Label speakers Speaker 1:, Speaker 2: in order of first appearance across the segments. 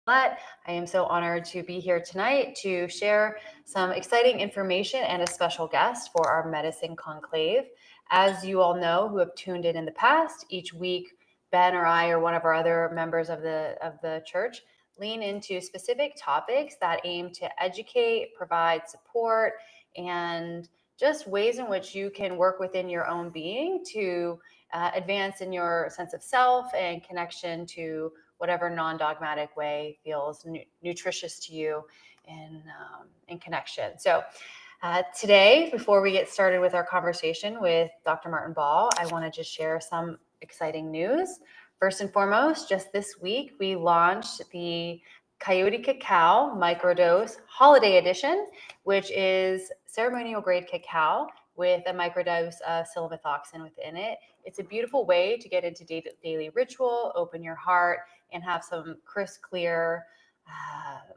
Speaker 1: I am so honored to be here tonight to share some exciting information and a special guest for our Medicine Conclave. As you all know who have tuned in the past, each week Ben or I or one of our other members of the church lean into specific topics that aim to educate, provide support, and just ways in which you can work within your own being to advance in your sense of self and connection to whatever non-dogmatic way feels nutritious to you in connection. So today, before we get started with our conversation with Dr. Martin Ball, I want to just share some exciting news. First and foremost, just this week, we launched the Coyote Cacao Microdose Holiday Edition, which is ceremonial grade cacao with a microdose of cilamethoxin within it. It's a beautiful way to get into daily ritual, open your heart, and have some crisp, clear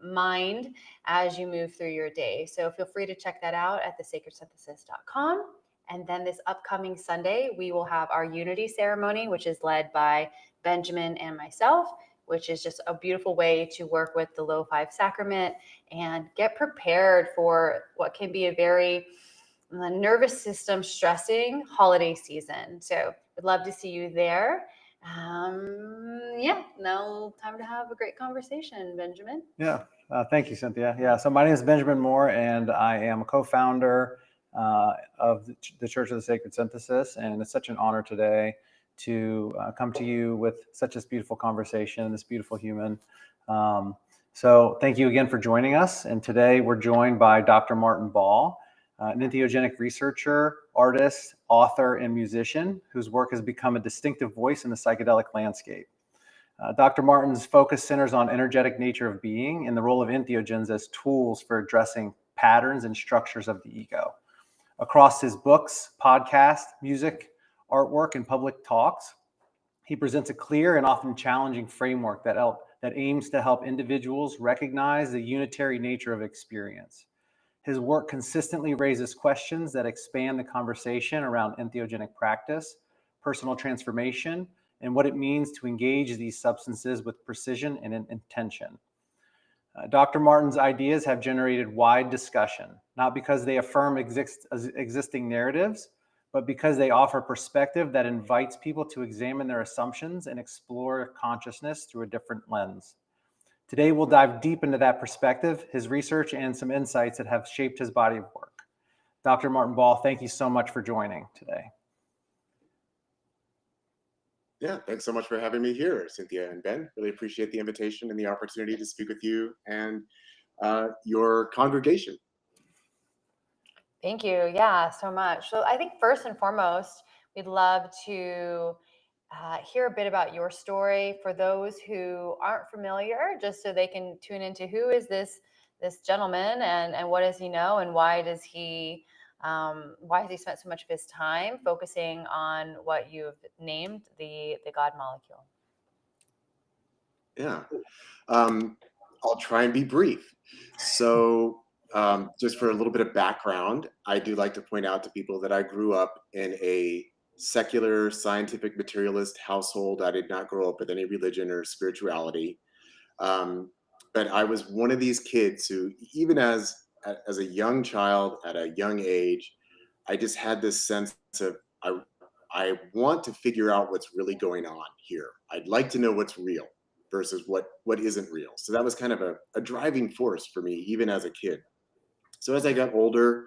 Speaker 1: mind as you move through your day. So feel free to check that out at thesacredsynthesis.com. And then this upcoming Sunday, we will have our unity ceremony, which is led by Benjamin and myself, which is just a beautiful way to work with the Low Five Sacrament and get prepared for what can be a very nervous system stressing holiday season. So we'd love to see you there. Now time to have a great conversation, Benjamin.
Speaker 2: Thank you, Cynthia. So my name is Benjamin Moore, and I am a co-founder of the Church of the Sacred Synthesis, and it's such an honor today to come to you with such this beautiful conversation, this beautiful human. So thank you again for joining us, and today we're joined by Dr. Martin Ball, an entheogenic researcher, artist, author, and musician whose work has become a distinctive voice in the psychedelic landscape. Dr. Martin's focus centers on energetic nature of being and the role of entheogens as tools for addressing patterns and structures of the ego. Across his books, podcasts, music, artwork, and public talks, he presents a clear and often challenging framework that aims to help individuals recognize the unitary nature of experience. His work consistently raises questions that expand the conversation around entheogenic practice, personal transformation, and what it means to engage these substances with precision and intention. Dr. Martin's ideas have generated wide discussion, not because they affirm existing narratives, but because they offer perspective that invites people to examine their assumptions and explore consciousness through a different lens. Today, we'll dive deep into that perspective, his research, and some insights that have shaped his body of work. Dr. Martin Ball, thank you so much for joining today.
Speaker 3: Yeah, thanks so much for having me here, Cynthia and Ben. Really appreciate the invitation and the opportunity to speak with you and your congregation.
Speaker 1: Thank you. So much. So I think first and foremost, we'd love to hear a bit about your story for those who aren't familiar, just so they can tune into who is this gentleman and what does he know and why has he spent so much of his time focusing on what you've named the God molecule?
Speaker 3: Yeah, I'll try and be brief. So just for a little bit of background, I do like to point out to people that I grew up in a secular, scientific, materialist household. I did not grow up with any religion or spirituality. But I was one of these kids who, even as a young child at a young age, I just had this sense of, I want to figure out what's really going on here. I'd like to know what's real versus what isn't real. So that was kind of a driving force for me, even as a kid. So as I got older,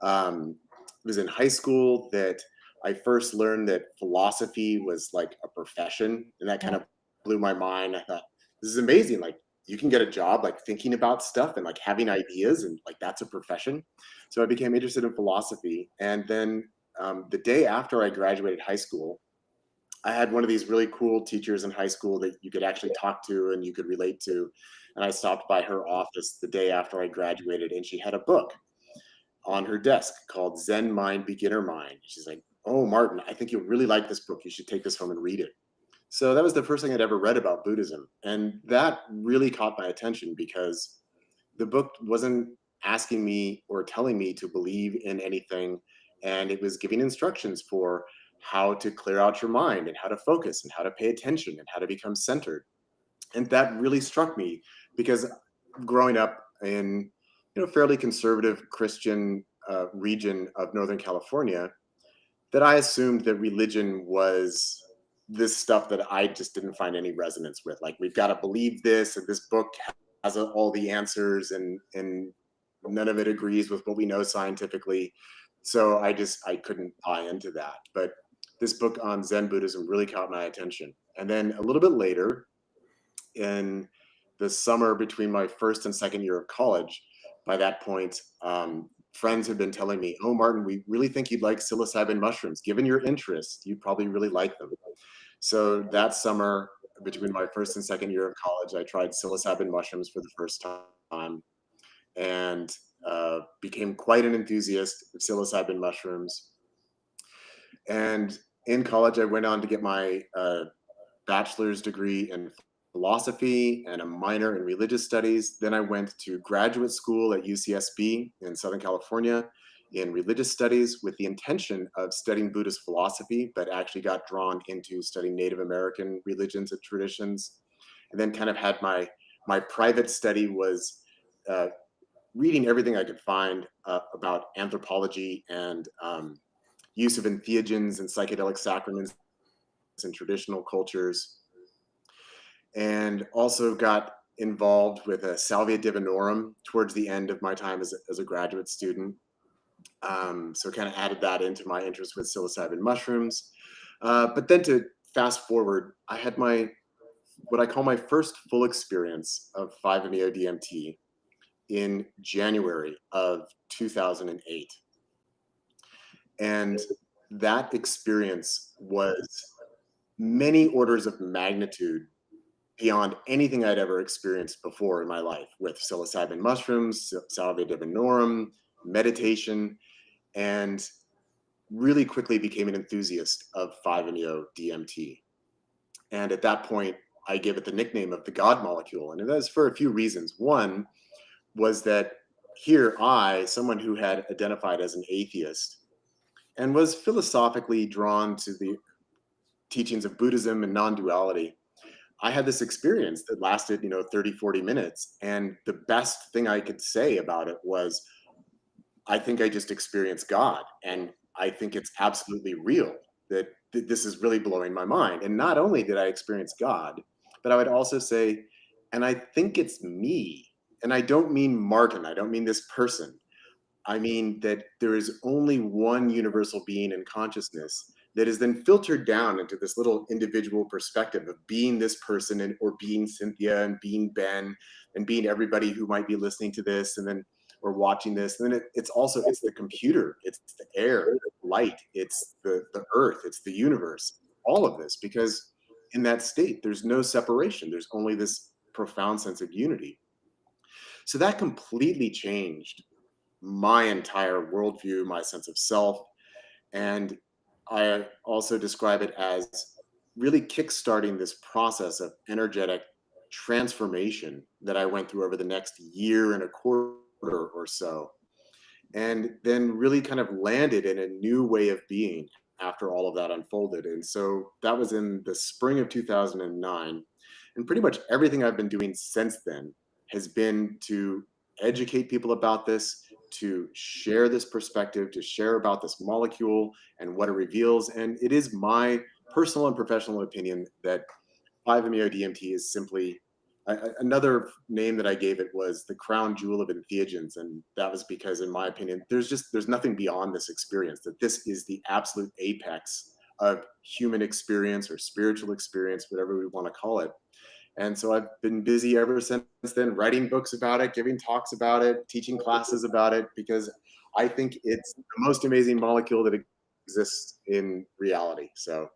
Speaker 3: it was in high school that I first learned that philosophy was like a profession, and that kind of blew my mind. I thought, this is amazing. Like, you can get a job like thinking about stuff and like having ideas, and like that's a profession. So I became interested in philosophy. And then the day after I graduated high school, I had one of these really cool teachers in high school that you could actually talk to and you could relate to. And I stopped by her office the day after I graduated, and she had a book on her desk called Zen Mind, Beginner Mind. She's like, "Oh, Martin, I think you'll really like this book. You should take this home and read it." So that was the first thing I'd ever read about Buddhism. And that really caught my attention because the book wasn't asking me or telling me to believe in anything. And it was giving instructions for how to clear out your mind and how to focus and how to pay attention and how to become centered. And that really struck me because growing up in, fairly conservative Christian region of Northern California, that I assumed that religion was this stuff that I just didn't find any resonance with. Like, we've got to believe this, and this book has all the answers, and none of it agrees with what we know scientifically. So I couldn't buy into that. But this book on Zen Buddhism really caught my attention. And then a little bit later, in the summer between my first and second year of college, by that point, friends had been telling me, "Oh, Martin, we really think you'd like psilocybin mushrooms. Given your interest, you'd probably really like them." So that summer, between my first and second year of college, I tried psilocybin mushrooms for the first time, and became quite an enthusiast of psilocybin mushrooms. And in college, I went on to get my bachelor's degree in philosophy and a minor in religious studies. Then I went to graduate school at UCSB in Southern California in religious studies with the intention of studying Buddhist philosophy, but actually got drawn into studying Native American religions and traditions. And then kind of had my private study was reading everything I could find about anthropology and use of entheogens and psychedelic sacraments in traditional cultures, and also got involved with a Salvia Divinorum towards the end of my time as a graduate student. So kind of added that into my interest with psilocybin mushrooms. But then to fast forward, I had what I call my first full experience of 5-MeO-DMT in January of 2008. And that experience was many orders of magnitude beyond anything I'd ever experienced before in my life with psilocybin mushrooms, Salvia Divinorum, meditation, and really quickly became an enthusiast of 5-MeO-DMT. And at that point, I gave it the nickname of the God molecule. And that was for a few reasons. One was that here someone who had identified as an atheist and was philosophically drawn to the teachings of Buddhism and non-duality, I had this experience that lasted, 30, 40 minutes. And the best thing I could say about it was, I think I just experienced God. And I think it's absolutely real, that this is really blowing my mind. And not only did I experience God, but I would also say, and I think it's me. And I don't mean Martin, I don't mean this person. I mean that there is only one universal being in consciousness that is then filtered down into this little individual perspective of being this person, or being Cynthia, and being Ben, and being everybody who might be listening to this, and then or watching this. And then it's the computer, it's the air, the light, it's the earth, it's the universe, all of this, because in that state, there's no separation. There's only this profound sense of unity. So that completely changed my entire worldview, my sense of self. And I also describe it as really kickstarting this process of energetic transformation that I went through over the next year and a quarter or so. And then really kind of landed in a new way of being after all of that unfolded. And so that was in the spring of 2009. And pretty much everything I've been doing since then has been to educate people about this, to share this perspective, to share about this molecule and what it reveals. And it is my personal and professional opinion that 5-MeO-DMT is simply another name that I gave it was the crown jewel of entheogens. And that was because, in my opinion, there's nothing beyond this experience, that this is the absolute apex of human experience or spiritual experience, whatever we want to call it. And so I've been busy ever since then, writing books about it, giving talks about it, teaching classes about it, because I think it's the most amazing molecule that exists in reality. So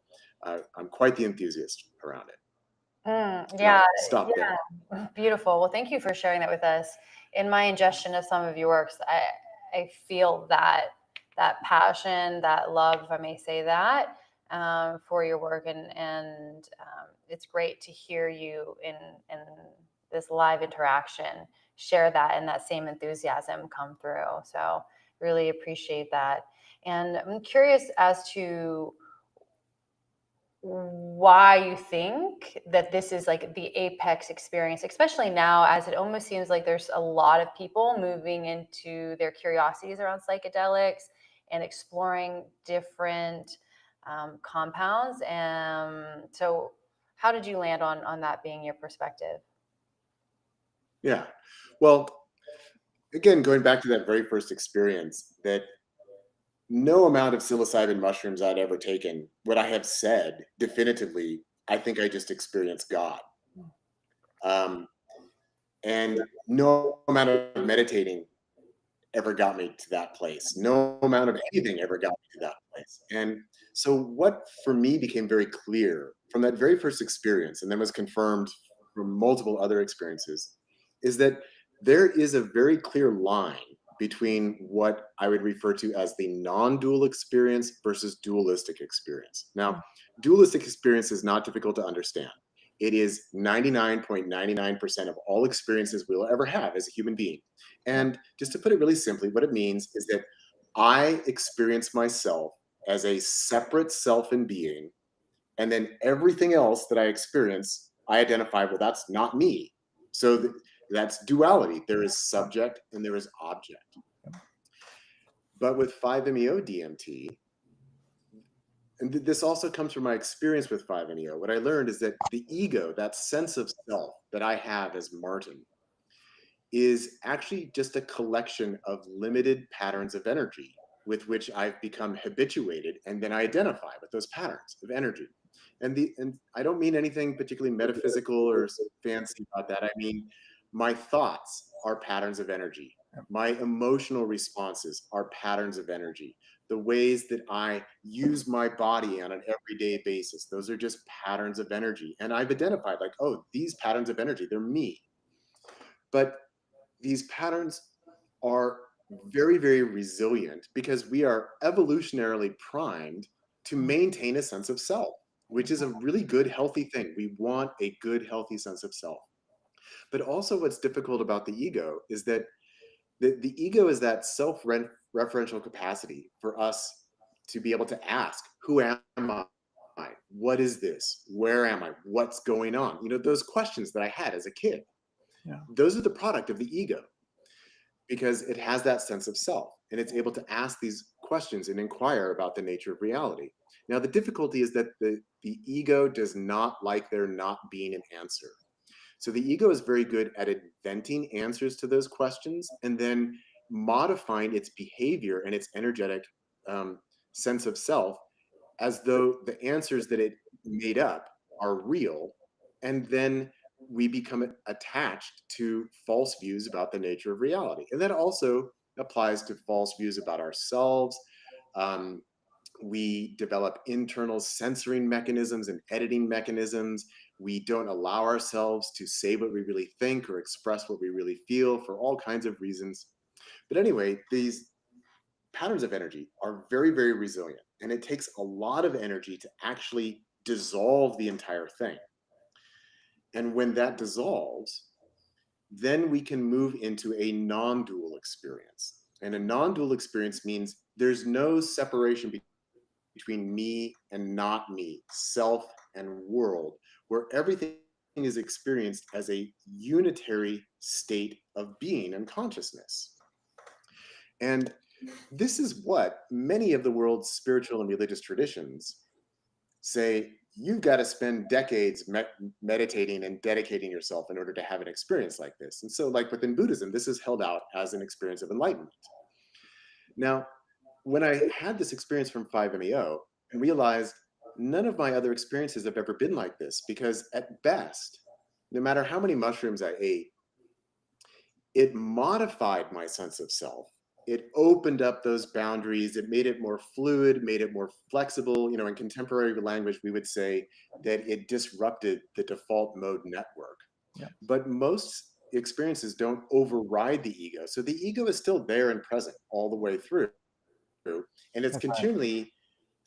Speaker 3: I'm quite the enthusiast around it.
Speaker 1: Yeah,
Speaker 3: Stop there.
Speaker 1: Beautiful. Well, thank you for sharing that with us. In my ingestion of some of your works, I feel that passion, that love, if I may say that, for your work, and it's great to hear you in this live interaction share that, and that same enthusiasm come through. So really appreciate that. And I'm curious as to why you think that this is like the apex experience, especially now, as it almost seems like there's a lot of people moving into their curiosities around psychedelics and exploring different compounds. And so, how did you land on that being your perspective?
Speaker 3: Yeah. Well, again, going back to that very first experience, that no amount of psilocybin mushrooms I'd ever taken would I have said definitively, I think I just experienced God. Um, and no amount of meditating ever got me to that place. No amount of anything ever got me to that place. And so, what for me became very clear from that very first experience, and then was confirmed from multiple other experiences, is that there is a very clear line between what I would refer to as the non dual experience versus dualistic experience. Now, dualistic experience is not difficult to understand. It is 99.99% of all experiences we'll ever have as a human being. And just to put it really simply, what it means is that I experience myself as a separate self and being, and then everything else that I experience, I identify, well, that's not me. So that's duality. There is subject and there is object. But with 5-MeO DMT, and this also comes from my experience with 5-MeO, what I learned is that the ego, that sense of self that I have as Martin, is actually just a collection of limited patterns of energy with which I've become habituated, and then I identify with those patterns of energy. And I don't mean anything particularly metaphysical or fancy about that. I mean, my thoughts are patterns of energy. My emotional responses are patterns of energy. The ways that I use my body on an everyday basis, those are just patterns of energy. And I've identified, like, oh, these patterns of energy, they're me. But these patterns are very, very resilient because we are evolutionarily primed to maintain a sense of self, which is a really good, healthy thing. We want a good, healthy sense of self. But also, what's difficult about the ego is that the ego is that self-referential capacity for us to be able to ask, who am I? What is this? Where am I? What's going on? You know, those questions that I had as a kid.
Speaker 2: Yeah.
Speaker 3: Those are the product of the ego, because it has that sense of self and it's able to ask these questions and inquire about the nature of reality. Now, the difficulty is that the ego does not like there not being an answer. So the ego is very good at inventing answers to those questions and then modifying its behavior and its energetic sense of self as though the answers that it made up are real. And then we become attached to false views about the nature of reality. And that also applies to false views about ourselves. Um, we develop internal censoring mechanisms and editing mechanisms. We don't allow ourselves to say what we really think or express what we really feel for all kinds of reasons. But anyway, these patterns of energy are very, very resilient. And it takes a lot of energy to actually dissolve the entire thing. And when that dissolves, then we can move into a non dual experience. And a non dual experience means there's no separation between me and not me, self and world, where everything is experienced as a unitary state of being and consciousness. And this is what many of the world's spiritual and religious traditions say you've got to spend decades meditating and dedicating yourself in order to have an experience like this. And so, like within Buddhism, this is held out as an experience of enlightenment. Now, when I had this experience from 5-MeO and realized none of my other experiences have ever been like this, because at best, no matter how many mushrooms I ate, it modified my sense of self. It opened up those boundaries. It made it more fluid, made it more flexible. You know, in contemporary language, we would say that it disrupted the default mode network.
Speaker 2: Yeah.
Speaker 3: But most experiences don't override the ego. So the ego is still there and present all the way through. And it's
Speaker 2: That's right.
Speaker 3: continually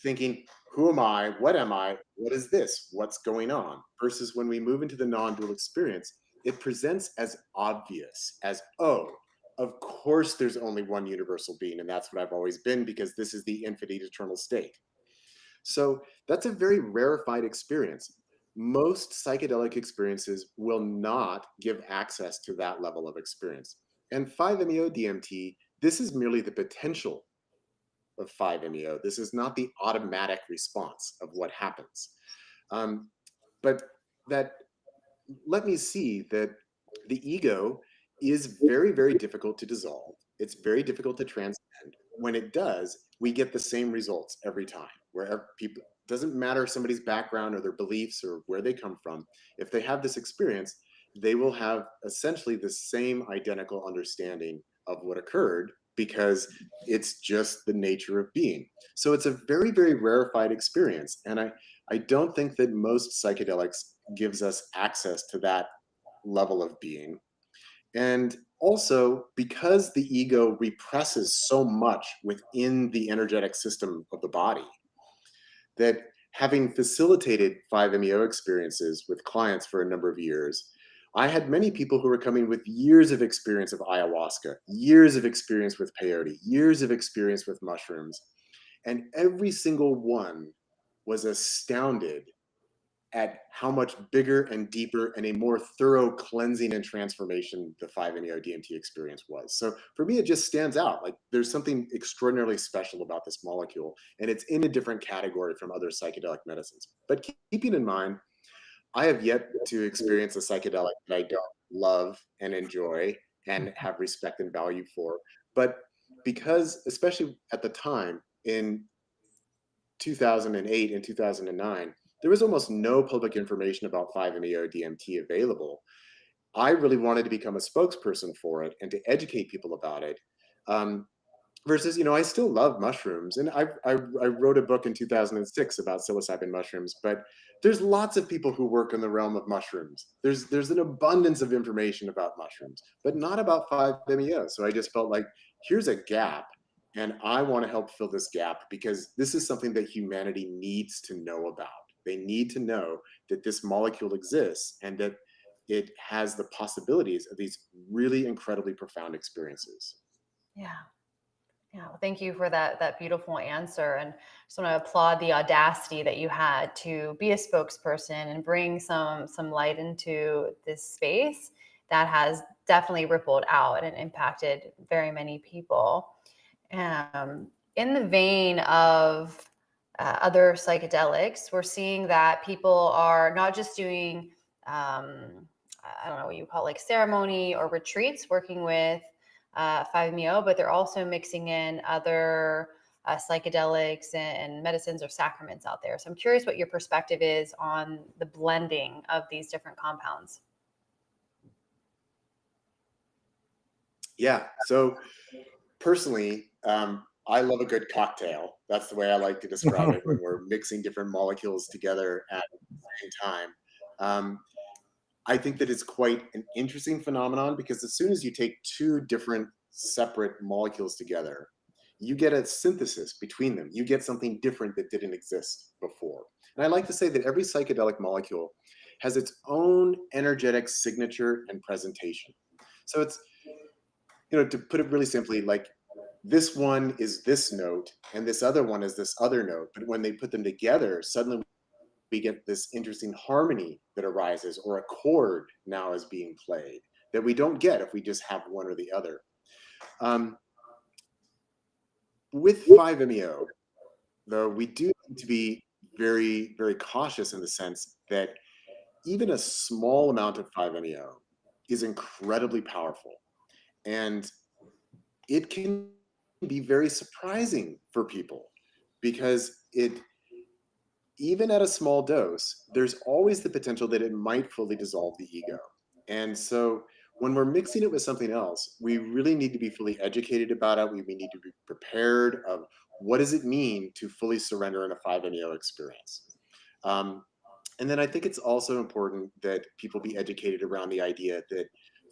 Speaker 3: thinking, who am I? What am I? What is this? What's going on? Versus when we move into the non dual experience, it presents as obvious as, oh, of course there's only one universal being, and that's what I've always been because this is the infinite eternal state. So that's a very rarefied experience. Most psychedelic experiences will not give access to that level of experience. And 5-MeO DMT, this is merely the potential of 5-MeO. This is not the automatic response of what happens. Um, but that let me see that the ego is very, very difficult to dissolve. It's very difficult to transcend. When it does, we get the same results every time. Wherever people, doesn't matter somebody's background or their beliefs or where they come from. If they have this experience, they will have essentially the same identical understanding of what occurred because it's just the nature of being. So it's a very, very rarefied experience. And I don't think that most psychedelics gives us access to that level of being. And also, because the ego represses so much within the energetic system of the body, that having facilitated 5-MeO experiences with clients for a number of years, I had many people who were coming with years of experience of ayahuasca, years of experience with peyote, years of experience with mushrooms. And every single one was astounded at how much bigger and deeper and a more thorough cleansing and transformation the 5-MeO DMT experience was. So for me, it just stands out. Like there's something extraordinarily special about this molecule, and it's in a different category from other psychedelic medicines. But keeping in mind, I have yet to experience a psychedelic that I don't love and enjoy and have respect and value for. But because, especially at the time in 2008 and 2009, there was almost no public information about 5-MeO DMT available. I really wanted to become a spokesperson for it and to educate people about it. Versus, I still love mushrooms, and I wrote a book in 2006 about psilocybin mushrooms. But there's lots of people who work in the realm of mushrooms. There's an abundance of information about mushrooms, but not about 5-MeO. So I just felt like here's a gap, and I want to help fill this gap because this is something that humanity needs to know about. They need to know that this molecule exists and that it has the possibilities of these really incredibly profound experiences.
Speaker 1: Yeah. Yeah, well, thank you for that beautiful answer, and just want to applaud the audacity that you had to be a spokesperson and bring some light into this space that has definitely rippled out and impacted very many people. In the vein of other psychedelics, we're seeing that people are not just doing I don't know what you call it, like ceremony or retreats, working with 5-MeO, but they're also mixing in other psychedelics and medicines or sacraments out there. So I'm curious what your perspective is on the blending of these different compounds.
Speaker 3: Yeah. So personally, I love a good cocktail. That's the way I like to describe it when we're mixing different molecules together at the same time. I think that it's quite an interesting phenomenon because as soon as you take two different separate molecules together, you get a synthesis between them. You get something different that didn't exist before. And I like to say that every psychedelic molecule has its own energetic signature and presentation. So it's, to put it really simply, like this one is this note and this other one is this other note. But when they put them together, suddenly we get this interesting harmony that arises, or a chord now is being played that we don't get if we just have one or the other. With 5-MeO, though, we do need to be very, very cautious in the sense that even a small amount of 5-MeO is incredibly powerful. And it can be very surprising for people because even at a small dose, there's always the potential that it might fully dissolve the ego. And so when we're mixing it with something else, we really need to be fully educated about it. We need to be prepared of what does it mean to fully surrender in a 5-MeO experience. And then I think it's also important that people be educated around the idea that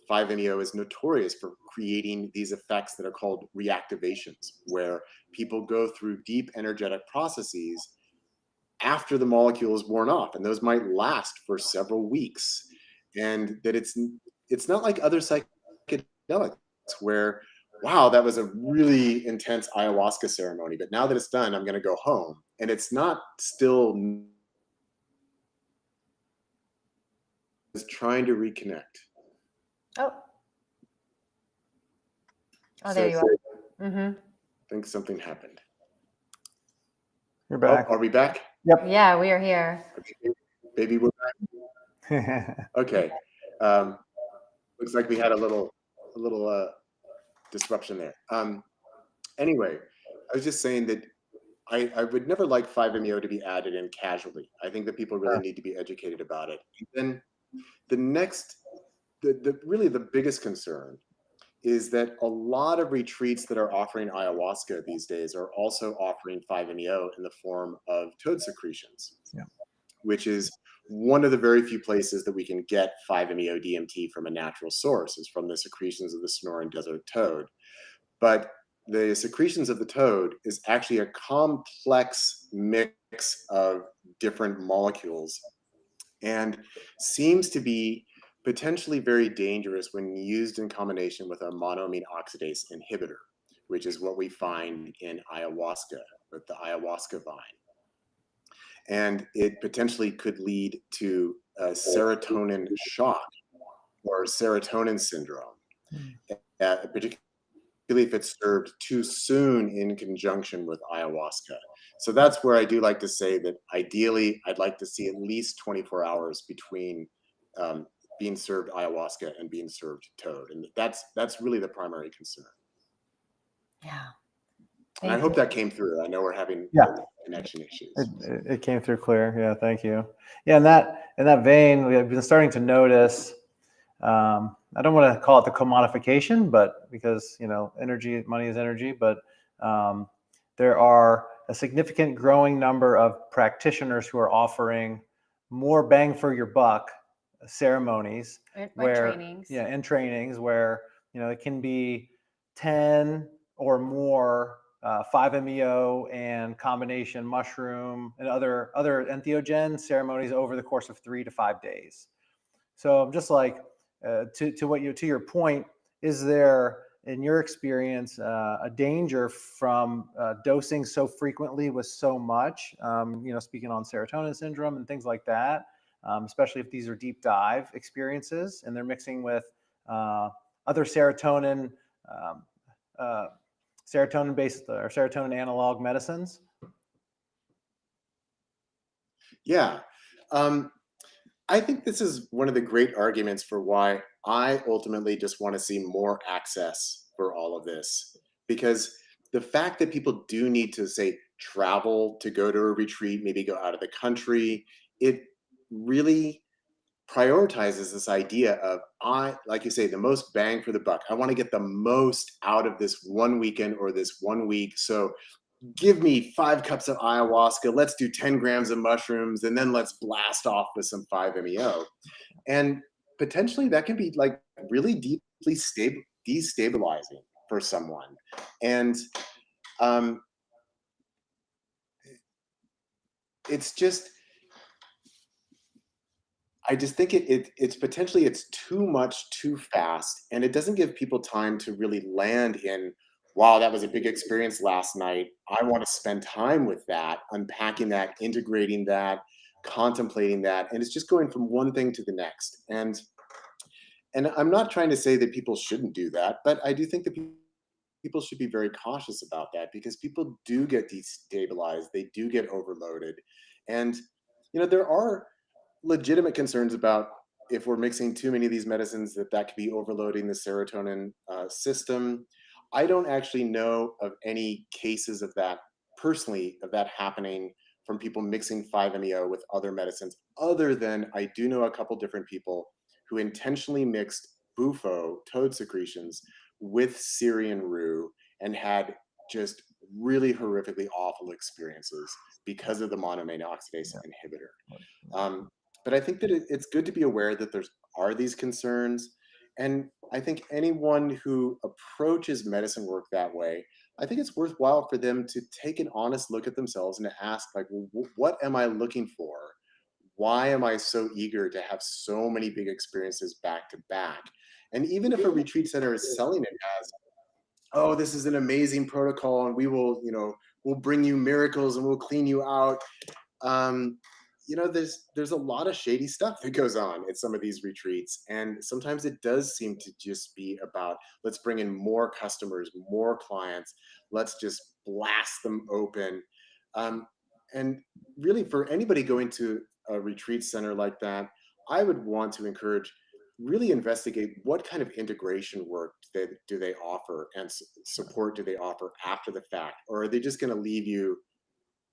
Speaker 3: 5-MeO is notorious for creating these effects that are called reactivations, where people go through deep energetic processes after the molecule is worn off, and those might last for several weeks. And that it's not like other psychedelics where, wow, that was a really intense ayahuasca ceremony, but now that it's done, I'm going to go home. and it's not still is trying to reconnect.
Speaker 1: Oh,
Speaker 3: So
Speaker 1: there you are. Mm-hmm.
Speaker 3: I think something happened.
Speaker 2: You're back.
Speaker 3: Oh, are we back?
Speaker 2: Yep.
Speaker 1: Yeah, we are here.
Speaker 3: Okay. Baby, we're back. Okay. Looks like we had a little disruption there. Anyway, I was just saying that I would never like 5-MeO to be added in casually. I think that people really need to be educated about it. And then the next, really the biggest concern is that a lot of retreats that are offering ayahuasca these days are also offering 5-MeO in the form of toad secretions, which is one of the very few places that we can get 5-MeO DMT from a natural source, is from the secretions of the Sonoran Desert toad. But the secretions of the toad is actually a complex mix of different molecules and seems to be potentially very dangerous when used in combination with a monoamine oxidase inhibitor, which is what we find in ayahuasca, with the ayahuasca vine. And it potentially could lead to a serotonin shock or serotonin syndrome, particularly if it's served too soon in conjunction with ayahuasca. So that's where I do like to say that ideally, I'd like to see at least 24 hours between being served ayahuasca and being served toad. And that's really the primary concern.
Speaker 1: Yeah.
Speaker 3: And I hope that came through. I know we're having connection issues.
Speaker 2: It came through clear. Yeah, thank you. Yeah, in that vein, we've been starting to notice. I don't want to call it the commodification, but because energy, money is energy. But there are a significant growing number of practitioners who are offering more bang for your buck ceremonies,
Speaker 1: And
Speaker 2: trainings where it can be 10 or more 5-MeO and combination mushroom and other entheogen ceremonies over the course of 3 to 5 days. So I'm just like, to your point, is there, in your experience, a danger from dosing so frequently with so much? Speaking on serotonin syndrome and things like that, especially if these are deep dive experiences and they're mixing with other serotonin based or serotonin analog medicines.
Speaker 3: Yeah. I think this is one of the great arguments for why I ultimately just want to see more access for all of this, because the fact that people do need to, say, travel to go to a retreat, maybe go out of the country, it really prioritizes this idea of, like you say, the most bang for the buck. I want to get the most out of this one weekend or this 1 week. So give me 5 cups of ayahuasca, let's do 10 grams of mushrooms, and then let's blast off with some 5-MeO. And potentially that can be like really deeply destabilizing for someone. And it's just, I just think it's potentially, it's too much too fast, and it doesn't give people time to really land in, wow, that was a big experience last night. I want to spend time with that, unpacking that, integrating that, contemplating that, and it's just going from one thing to the next. And I'm not trying to say that people shouldn't do that, but I do think that people should be very cautious about that, because people do get destabilized, they do get overloaded, and there are legitimate concerns about, if we're mixing too many of these medicines, that could be overloading the serotonin system. I don't actually know of any cases of that personally, of that happening from people mixing 5-MeO with other medicines, other than I do know a couple different people who intentionally mixed bufo, toad secretions, with Syrian rue and had just really horrifically awful experiences because of the monoamine oxidase inhibitor. But I think that it's good to be aware that are these concerns. And I think anyone who approaches medicine work that way, I think it's worthwhile for them to take an honest look at themselves and to ask, like, well, what am I looking for? Why am I so eager to have so many big experiences back to back? And even if a retreat center is selling it as, oh, this is an amazing protocol, and we will, we'll bring you miracles and we'll clean you out. Um, there's a lot of shady stuff that goes on at some of these retreats, and sometimes it does seem to just be about, let's bring in more customers, more clients, let's just blast them open. And really, for anybody going to a retreat center like that, I would want to encourage, really investigate what kind of integration work do they offer, and support do they offer after the fact, or are they just going to leave you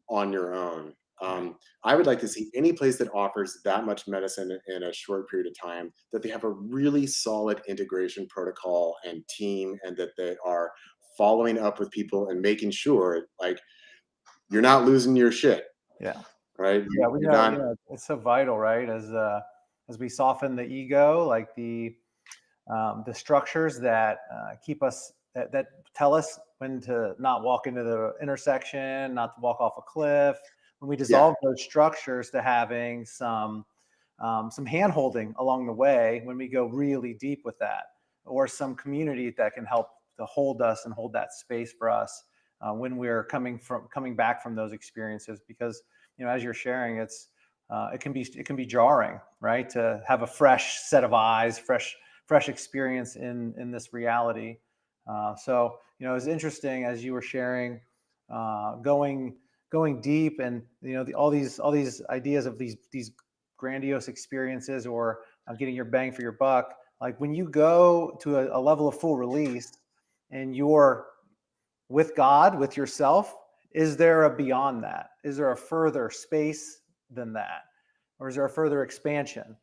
Speaker 3: on your own? I would like to see any place that offers that much medicine in a short period of time, that they have a really solid integration protocol and team, and that they are following up with people and making sure, like, you're not losing your shit,
Speaker 2: Yeah.
Speaker 3: right?
Speaker 2: Yeah, we
Speaker 3: You're
Speaker 2: know,
Speaker 3: not.
Speaker 2: it's so vital, right? As we soften the ego, like the structures that keep us, that tell us when to not walk into the intersection, not to walk off a cliff. When we
Speaker 3: Yeah,
Speaker 2: dissolve those structures to having some hand holding along the way, when we go really deep with that, or some community that can help to hold us and hold that space for us when we're coming back from those experiences. Because as you're sharing, it can be jarring, right, to have a fresh set of eyes, fresh experience in this reality. So it's interesting as you were sharing, going deep, and all these ideas of these grandiose experiences, or getting your bang for your buck. Like when you go to a level of full release and you're with God, with yourself, is there a beyond that? Is there a further space than that? Or is there a further expansion?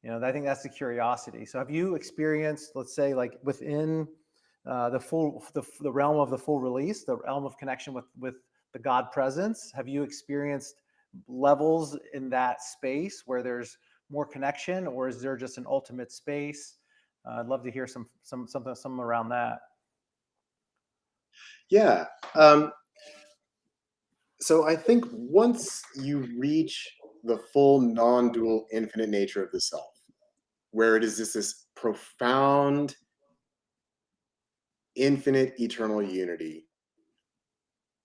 Speaker 2: I think that's the curiosity. So have you experienced, let's say, like within the realm of the full release, the realm of connection with the God presence, have you experienced levels in that space where there's more connection, or is there just an ultimate space? I'd love to hear some around that.
Speaker 3: yeah. So I think once you reach the full non-dual infinite nature of the self, where it is just this profound, infinite, eternal unity,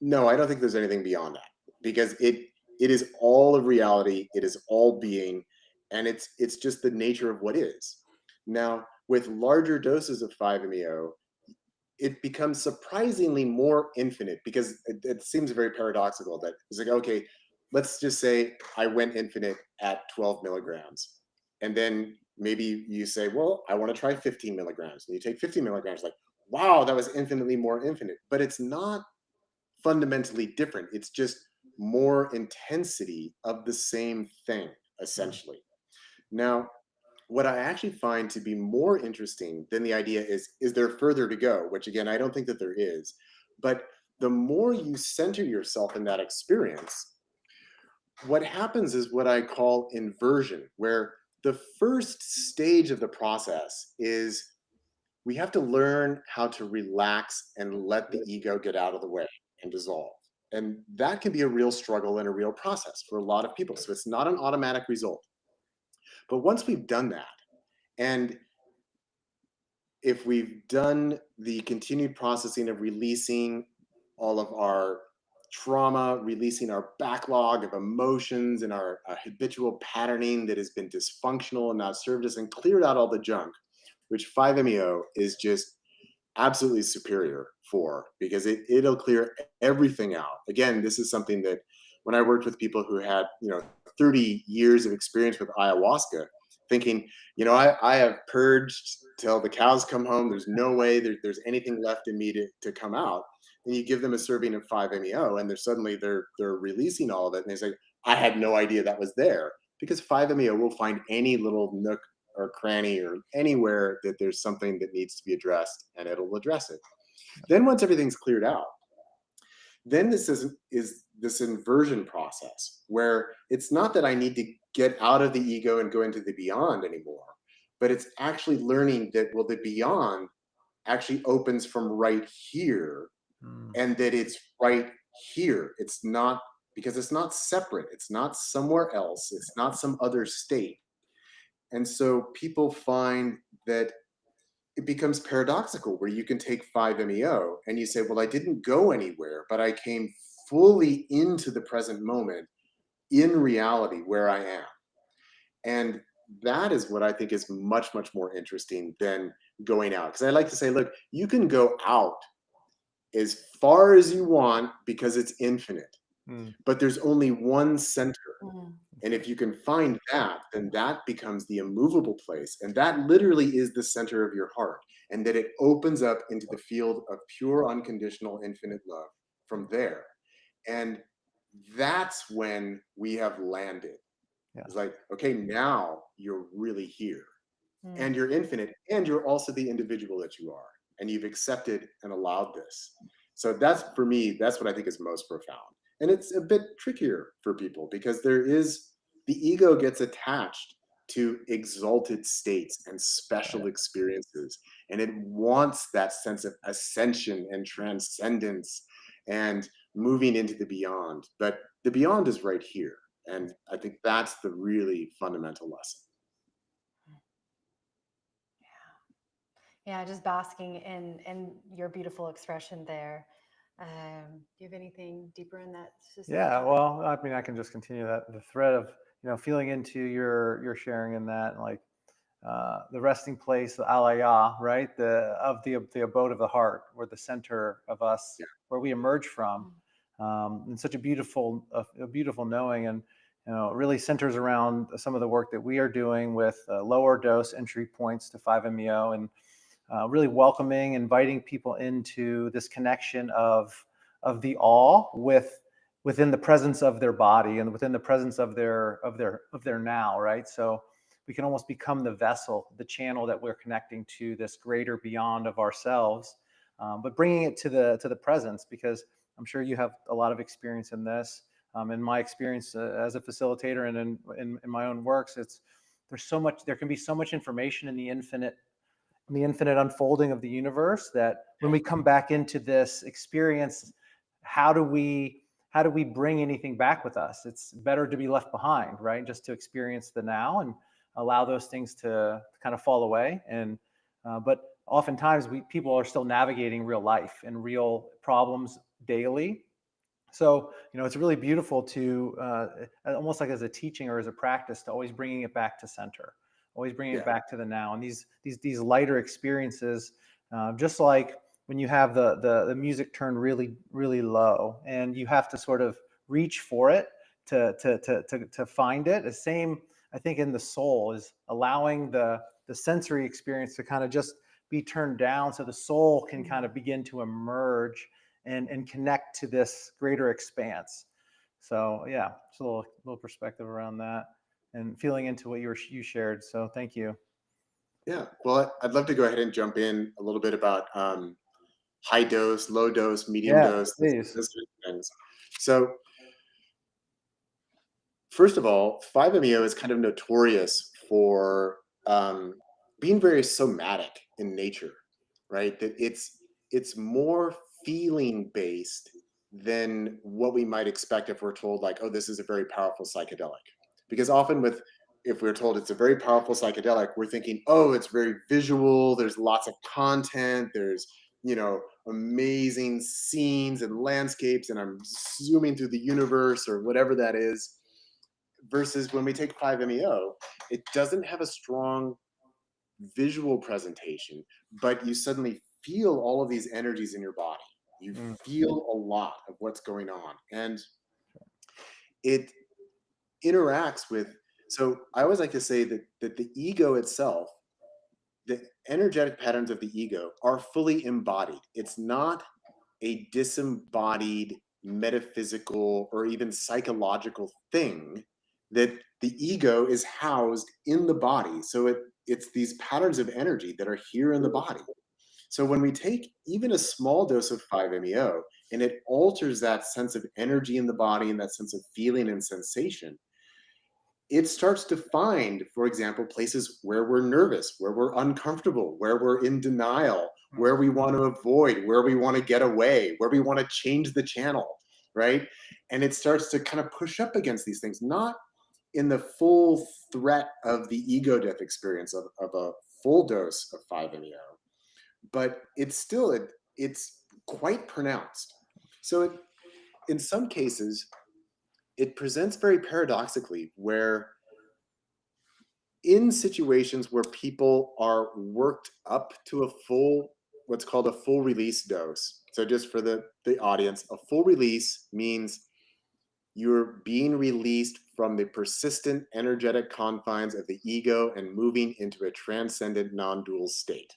Speaker 3: no, I don't think there's anything beyond that, because it is all of reality, it is all being, and it's just the nature of what is. Now, with larger doses of 5-MeO, it becomes surprisingly more infinite, because it seems very paradoxical that it's like, okay, let's just say I went infinite at 12 milligrams. And then maybe you say, well, I want to try 15 milligrams. And you take 15 milligrams, like, wow, that was infinitely more infinite. But it's not fundamentally different. It's just more intensity of the same thing, essentially. Now, what I actually find to be more interesting than the idea is there further to go? Which again, I don't think that there is. But the more you center yourself in that experience, what happens is what I call inversion, where the first stage of the process is we have to learn how to relax and let the ego get out of the way and dissolve. And that can be a real struggle and a real process for a lot of people. So it's not an automatic result. But once we've done that, and if we've done the continued processing of releasing all of our trauma, releasing our backlog of emotions and our habitual patterning that has been dysfunctional and not served us, and cleared out all the junk, which 5-MeO is just absolutely superior for, because it'll clear everything out. Again, this is something that when I worked with people who had 30 years of experience with ayahuasca, thinking, I have purged till the cows come home, there's no way there's anything left in me to come out. And you give them a serving of 5-MeO, and they're releasing all of it, and they say, I had no idea that was there, because 5-MeO will find any little nook or cranny or anywhere that there's something that needs to be addressed, and it'll address it. Then once everything's cleared out, then this is this inversion process, where it's not that I need to get out of the ego and go into the beyond anymore, but it's actually learning that, well, the beyond actually opens from right here,
Speaker 2: Mm.
Speaker 3: and that it's right here. It's not, because it's not separate, it's not somewhere else, it's not some other state. And so people find that it becomes paradoxical, where you can take 5-MeO and you say, well, I didn't go anywhere, but I came fully into the present moment in reality where I am. And that is what I think is much, much more interesting than going out. Because I like to say, look, you can go out as far as you want because it's infinite,
Speaker 2: Mm.
Speaker 3: but there's only one center.
Speaker 1: Mm.
Speaker 3: And if you can find that, then that becomes the immovable place. And that literally is the center of your heart. And that it opens up into the field of pure, unconditional, infinite love from there. And that's when we have landed.
Speaker 2: Yeah.
Speaker 3: It's like, okay, now you're really here.
Speaker 1: Mm.
Speaker 3: And you're infinite. And you're also the individual that you are. And you've accepted and allowed this. So that's, for me, that's what I think is most profound. And it's a bit trickier for people because the ego gets attached to exalted states and special experiences. And it wants that sense of ascension and transcendence and moving into the beyond. But the beyond is right here. And I think that's the really fundamental lesson.
Speaker 1: Yeah, just basking in your beautiful expression there. Do you have anything deeper in that specific
Speaker 2: Yeah,
Speaker 1: topic?
Speaker 2: well, I mean, I can just continue the thread of, feeling into your sharing in that, like the resting place, the alaya, right? The abode of the heart, or the center of us,
Speaker 3: Yeah.
Speaker 2: where we emerge from. And such a beautiful knowing, and it really centers around some of the work that we are doing with lower dose entry points to 5-MeO, and really welcoming, inviting people into this connection of the all within the presence of their body and within the presence of their now, right? So we can almost become the vessel, the channel that we're connecting to this greater beyond of ourselves, but bringing it to the presence, because I'm sure you have a lot of experience in this. In my experience as a facilitator and in my own works, there can be so much information in the infinite unfolding of the universe, that when we come back into this experience, how do we bring anything back with us? It's better to be left behind, right? Just to experience the now and allow those things to kind of fall away. And but oftentimes people are still navigating real life and real problems daily. So, it's really beautiful to almost like as a teaching or as a practice, to always bringing it back to center, always bringing it back to the now. And these lighter experiences, just like when you have the music turned really, really low, and you have to sort of reach for it to find it. The same, I think, in the soul, is allowing the sensory experience to kind of just be turned down, so the soul can kind of begin to emerge and connect to this greater expanse. So yeah, just a little perspective around that, and feeling into what you shared. So thank you.
Speaker 3: Yeah. Well, I'd love to go ahead and jump in a little bit about high dose, low dose, medium
Speaker 2: Yeah,
Speaker 3: dose, this
Speaker 2: please.
Speaker 3: sort of things. So first of all, 5-MeO is kind of notorious for being very somatic in nature, right? That it's more feeling based than what we might expect if we're told, like, oh, this is a very powerful psychedelic. Because often if we're told it's a very powerful psychedelic, we're thinking, oh, it's very visual, there's lots of content, there's, amazing scenes and landscapes, and I'm zooming through the universe or whatever that is. Versus when we take 5-MeO, it doesn't have a strong visual presentation, but you suddenly feel all of these energies in your body. You feel a lot of what's going on. And it interacts with, so I always like to say that the ego itself, the energetic patterns of the ego are fully embodied. It's not a disembodied metaphysical or even psychological thing, that the ego is housed in the body. So it's these patterns of energy that are here in the body. So when we take even a small dose of 5-MeO and it alters that sense of energy in the body and that sense of feeling and sensation, it starts to find, for example, places where we're nervous, where we're uncomfortable, where we're in denial, where we want to avoid, where we want to get away, where we want to change the channel, right? And it starts to kind of push up against these things, not in the full threat of the ego death experience of a full dose of 5-MeO, but it's quite pronounced. So in some cases, it presents very paradoxically, where in situations where people are worked up to a full, what's called a full release dose. So just for the audience, a full release means you're being released from the persistent energetic confines of the ego and moving into a transcendent non-dual state.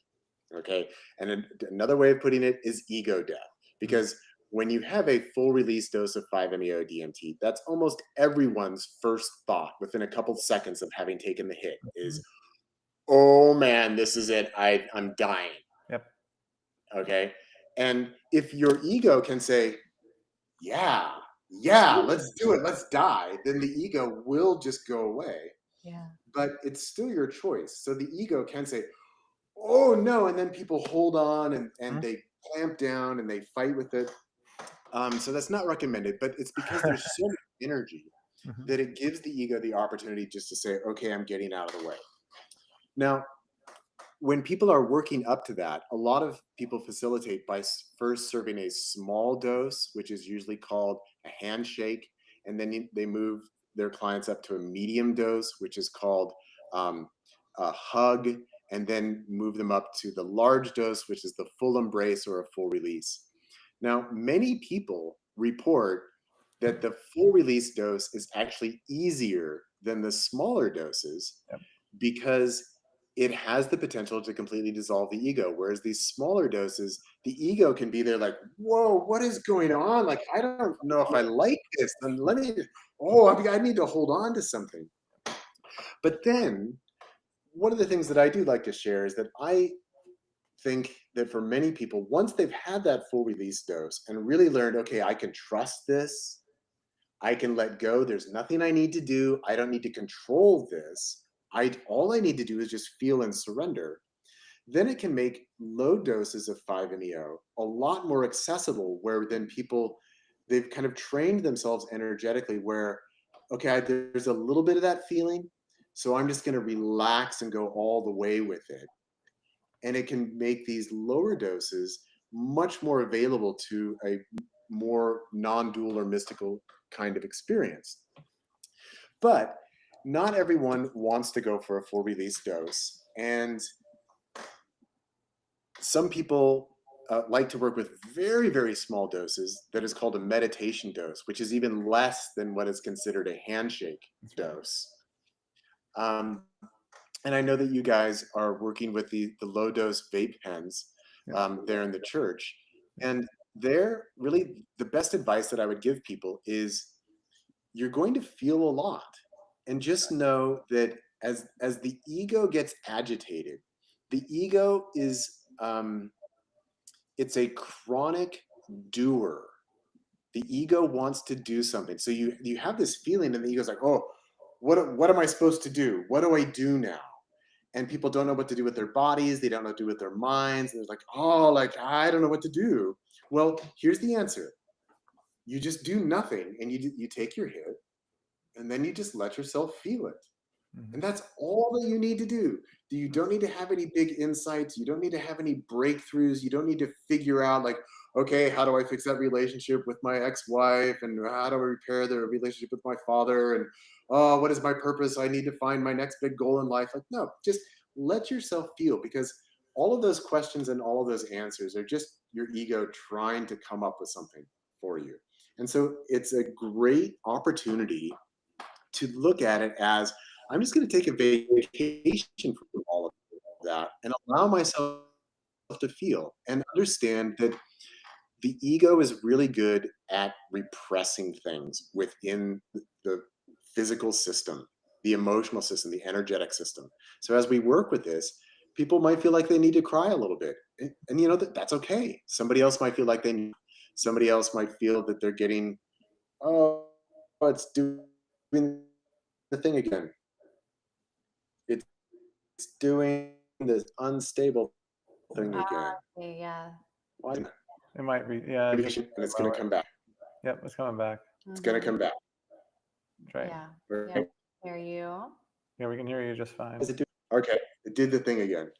Speaker 3: Okay. And another way of putting it is ego death, because when you have a full release dose of 5-MeO DMT, that's almost everyone's first thought within a couple seconds of having taken the hit is, oh man, this is it. I'm dying.
Speaker 2: Yep.
Speaker 3: Okay. And if your ego can say, yeah, let's do it, let's die, then the ego will just go away.
Speaker 1: Yeah.
Speaker 3: But it's still your choice. So the ego can say, oh no, and then people hold on and they clamp down and they fight with it. So that's not recommended, but it's because there's so much energy that it gives the ego the opportunity just to say, okay, I'm getting out of the way. Now, when people are working up to that, a lot of people facilitate by first serving a small dose, which is usually called a handshake, and then they move their clients up to a medium dose, which is called a hug, and then move them up to the large dose, which is the full embrace or a full release. Now, many people report that the full release dose is actually easier than the smaller doses because it has the potential to completely dissolve the ego. Whereas these smaller doses, the ego can be there like, whoa, what is going on? Like, I don't know if I like this. Then I need to hold on to something. But then one of the things that I do like to share is that I think that for many people, once they've had that full release dose and really learned, okay, I can trust this, I can let go, there's nothing I need to do, I don't need to control this, all I need to do is just feel and surrender, then it can make low doses of 5-MeO a lot more accessible, where then people, they've kind of trained themselves energetically where, okay, there's a little bit of that feeling, so I'm just going to relax and go all the way with it. And it can make these lower doses much more available to a more non-dual or mystical kind of experience. But not everyone wants to go for a full release dose. And some people like to work with very, very small doses that is called a meditation dose, which is even less than what is considered a handshake dose. And I know that you guys are working with the low dose vape pens there in the church. And they're really, the best advice that I would give people is you're going to feel a lot. And just know that as the ego gets agitated, the ego is, it's a chronic doer. The ego wants to do something. So you have this feeling and the ego's like, oh, what am I supposed to do? What do I do now? And people don't know what to do with their bodies. They don't know what to do with their minds. They're like, oh, like, I don't know what to do. Well, here's the answer. You just do nothing and you take your hit and then you just let yourself feel it. And that's all that you need to do. You don't need to have any big insights. You don't need to have any breakthroughs. You don't need to figure out like, okay, how do I fix that relationship with my ex-wife? And how do I repair the relationship with my father? And oh, what is my purpose? I need to find my next big goal in life. Like, no, just let yourself feel, because all of those questions and all of those answers are just your ego trying to come up with something for you. And so it's a great opportunity to look at it as, I'm just going to take a vacation from all of that and allow myself to feel and understand that the ego is really good at repressing things within the physical system, the emotional system, the energetic system. So as we work with this, people might feel like they need to cry a little bit. And you know, that's okay. Somebody else might feel like somebody else might feel that they're getting, oh, it's doing the thing again. It's doing this unstable thing again.
Speaker 1: Yeah.
Speaker 3: Why?
Speaker 2: It might be, yeah.
Speaker 3: And it's going to come back.
Speaker 2: Yep, it's coming back.
Speaker 3: It's going to come back.
Speaker 2: Right.
Speaker 1: Yeah.
Speaker 3: Right.
Speaker 1: Yeah. Hear you.
Speaker 2: Yeah, we can hear you just fine.
Speaker 3: Okay, it did the thing again.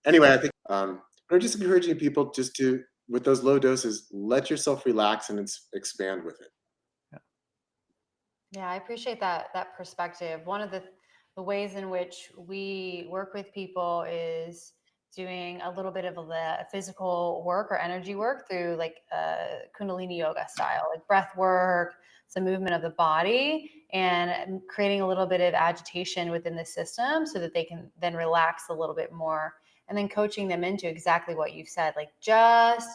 Speaker 3: Anyway, I think we're just encouraging people just to with those low doses, let yourself relax and expand with it.
Speaker 1: Yeah, I appreciate that perspective. One of the ways in which we work with people is doing a little bit of a physical work or energy work through like Kundalini yoga style, like breath work, some movement of the body, and creating a little bit of agitation within the system so that they can then relax a little bit more. And then coaching them into exactly what you've said, like just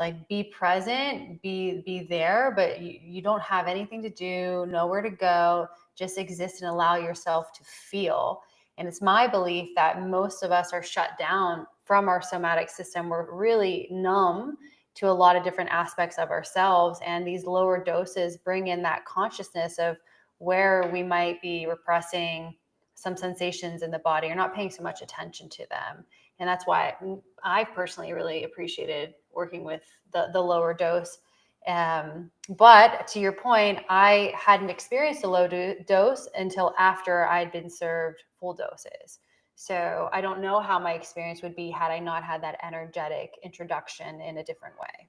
Speaker 1: like be present, be there, but you don't have anything to do, nowhere to go, just exist and allow yourself to feel. And it's my belief that most of us are shut down from our somatic system. We're really numb to a lot of different aspects of ourselves, and these lower doses bring in that consciousness of where we might be repressing some sensations in the body or not paying so much attention to them. And that's why I personally really appreciated working with the lower dose. But to your point, I hadn't experienced a low dose until after I'd been served full doses. So I don't know how my experience would be had I not had that energetic introduction in a different way.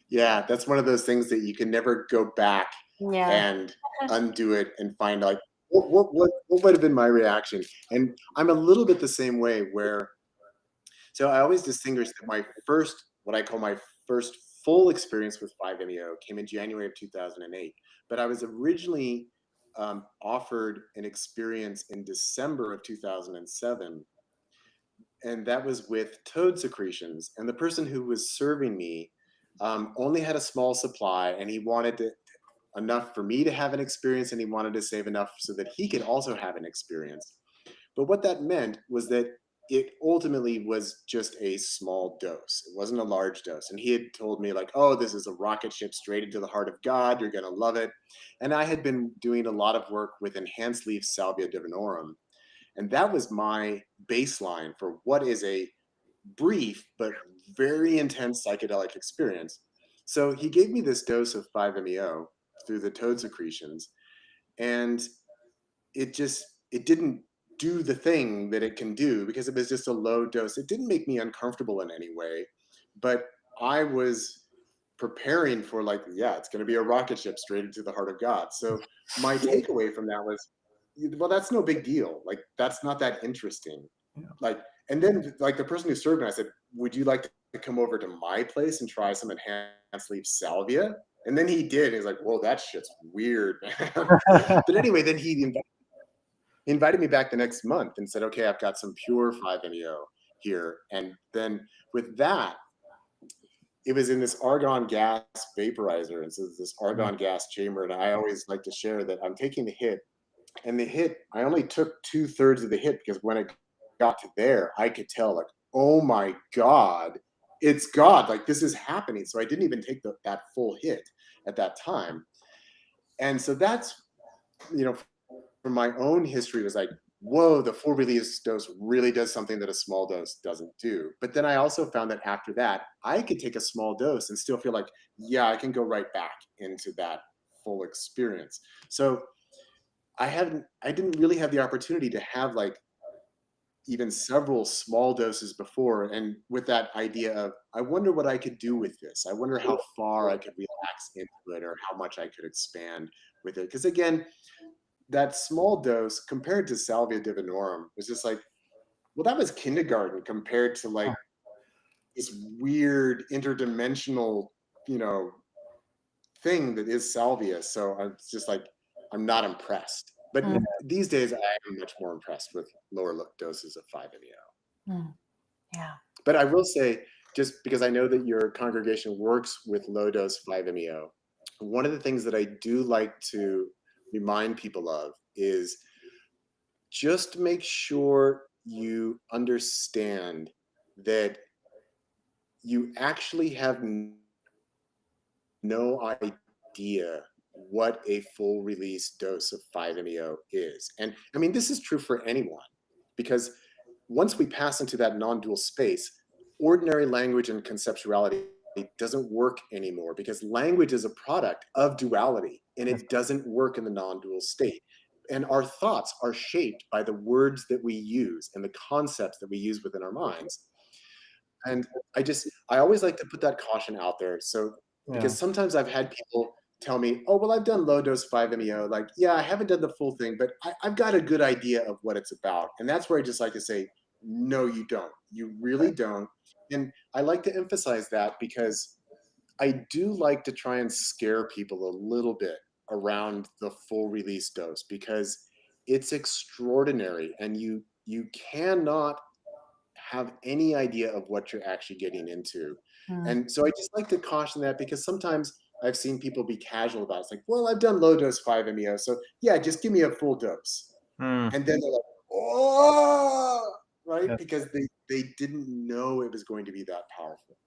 Speaker 3: Yeah, that's one of those things that you can never go back
Speaker 1: Yeah.
Speaker 3: and undo it and find like what would have been my reaction. And I'm a little bit the same way where, so I always distinguish that my first, what I call my first full experience with 5-MeO came in January of 2008. But I was originally offered an experience in December of 2007. And that was with toad secretions. And the person who was serving me only had a small supply, and he wanted enough for me to have an experience, and he wanted to save enough so that he could also have an experience. But what that meant was that it ultimately was just a small dose. It wasn't a large dose. And he had told me like, oh, this is a rocket ship straight into the heart of God. You're going to love it. And I had been doing a lot of work with enhanced leaf salvia divinorum. And that was my baseline for what is a brief but very intense psychedelic experience. So he gave me this dose of 5-MeO through the toad secretions. And it didn't do the thing that it can do because it was just a low dose. It didn't make me uncomfortable in any way, but I was preparing for like, yeah, it's going to be a rocket ship straight into the heart of God. So my takeaway from that was, well, that's no big deal. Like, that's not that interesting. Like, and then like the person who served me, I said, would you like to come over to my place and try some enhanced leaf salvia? And then he did. He's like, whoa, that shit's weird, man. But anyway, then he invited me back the next month and said, okay, I've got some pure 5-MeO here. And then with that, it was in this argon gas vaporizer. And so this argon gas chamber. And I always like to share that I'm taking the hit. And the hit, I only took 2/3 of the hit because when it got to there, I could tell like, oh my God, it's God. Like, this is happening. So I didn't even take that full hit at that time. And so that's, from my own history, was like, whoa, the full release dose really does something that a small dose doesn't do. But then I also found that after that, I could take a small dose and still feel like, yeah, I can go right back into that full experience. So I didn't really have the opportunity to have like even several small doses before. And with that idea of, I wonder what I could do with this. I wonder how far I could relax into it or how much I could expand with it. Because again, that small dose compared to salvia divinorum was just like, well, that was kindergarten compared to like this weird interdimensional, thing that is salvia. So I'm just like, I'm not impressed. But these days, I am much more impressed with lower doses of 5-MeO.
Speaker 1: Yeah.
Speaker 3: But I will say, just because I know that your congregation works with low dose 5-MeO, one of the things that I do like to remind people of is just make sure you understand that you actually have no idea what a full release dose of 5-MeO is. And I mean, this is true for anyone, because once we pass into that non-dual space, ordinary language and conceptuality doesn't work anymore, because language is a product of duality and it doesn't work in the non-dual state. And our thoughts are shaped by the words that we use and the concepts that we use within our minds. And I always like to put that caution out there. So,
Speaker 2: Yeah.
Speaker 3: because sometimes I've had people tell me, oh, well, I've done low dose 5-MeO. Like, yeah, I haven't done the full thing, but I've got a good idea of what it's about. And that's where I just like to say, no, you don't. You really don't. And I like to emphasize that because I do like to try and scare people a little bit around the full release dose, because it's extraordinary and you cannot have any idea of what you're actually getting into.
Speaker 1: Mm.
Speaker 3: And so I just like to caution that, because sometimes I've seen people be casual about it. It's like, well, I've done low dose 5-MeO, so yeah, just give me a full dose.
Speaker 2: Mm.
Speaker 3: And then they're like, oh, right?
Speaker 2: Yeah.
Speaker 3: Because they didn't know it was going to be that powerful.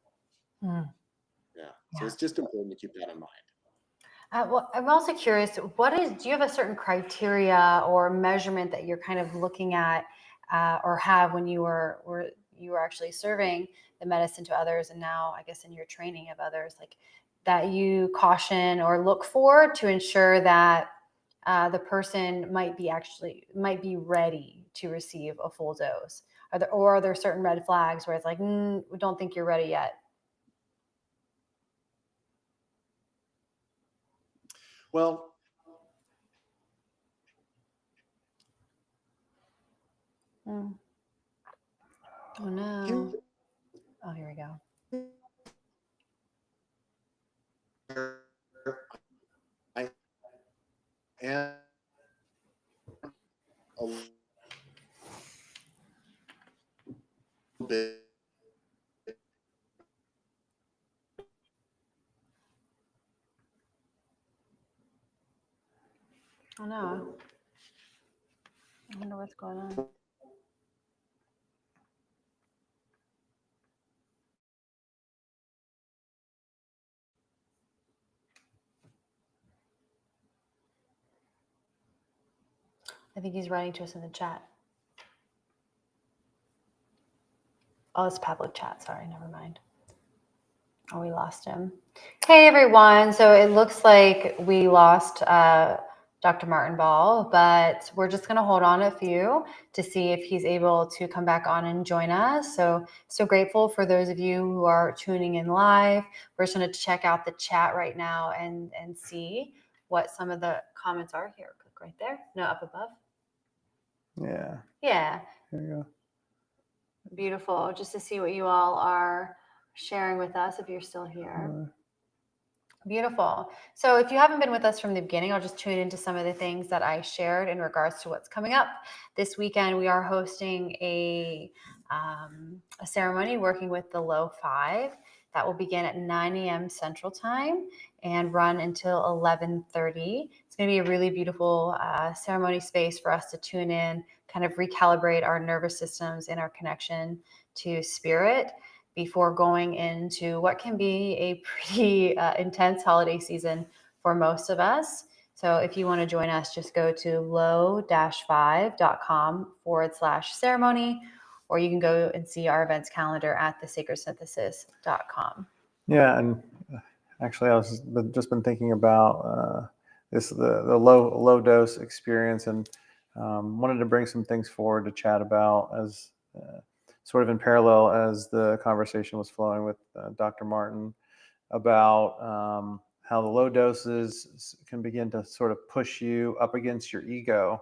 Speaker 1: Mm.
Speaker 3: Yeah. So it's just important to keep that in mind.
Speaker 1: Well, I'm also curious, do you have a certain criteria or measurement that you're kind of looking at or have when you were actually serving the medicine to others, and now I guess in your training of others, like that you caution or look for to ensure that the person might be ready to receive a full dose? Are there certain red flags where it's like, we don't think you're ready yet?
Speaker 3: Well,
Speaker 1: Oh no. Oh, here we go.
Speaker 3: I am a little bit
Speaker 1: Oh no. I wonder what's going on. I think he's writing to us in the chat. Oh, it's public chat. Sorry, never mind. Oh, we lost him. Hey, everyone. So it looks like we lost Dr. Martin Ball, but we're just going to hold on a few to see if he's able to come back on and join us. So grateful for those of you who are tuning in live. We're just going to check out the chat right now and see what some of the comments are here. Click right there. No, up above.
Speaker 2: Yeah.
Speaker 1: Yeah.
Speaker 2: There you go.
Speaker 1: Beautiful. Just to see what you all are sharing with us if you're still here. Beautiful. So if you haven't been with us from the beginning, I'll just tune into some of the things that I shared in regards to what's coming up. This weekend, we are hosting a ceremony working with the Low Five that will begin at 9 a.m. Central Time and run until 11:30. It's going to be a really beautiful ceremony space for us to tune in, kind of recalibrate our nervous systems and our connection to spirit before going into what can be a pretty intense holiday season for most of us. So if you want to join us, just go to low-5.com/ceremony, or you can go and see our events calendar at thesacredsynthesis.com.
Speaker 2: Yeah, and actually, I was just been thinking about the low dose experience, and wanted to bring some things forward to chat about as sort of in parallel as the conversation was flowing with Dr. Martin about how the low doses can begin to sort of push you up against your ego.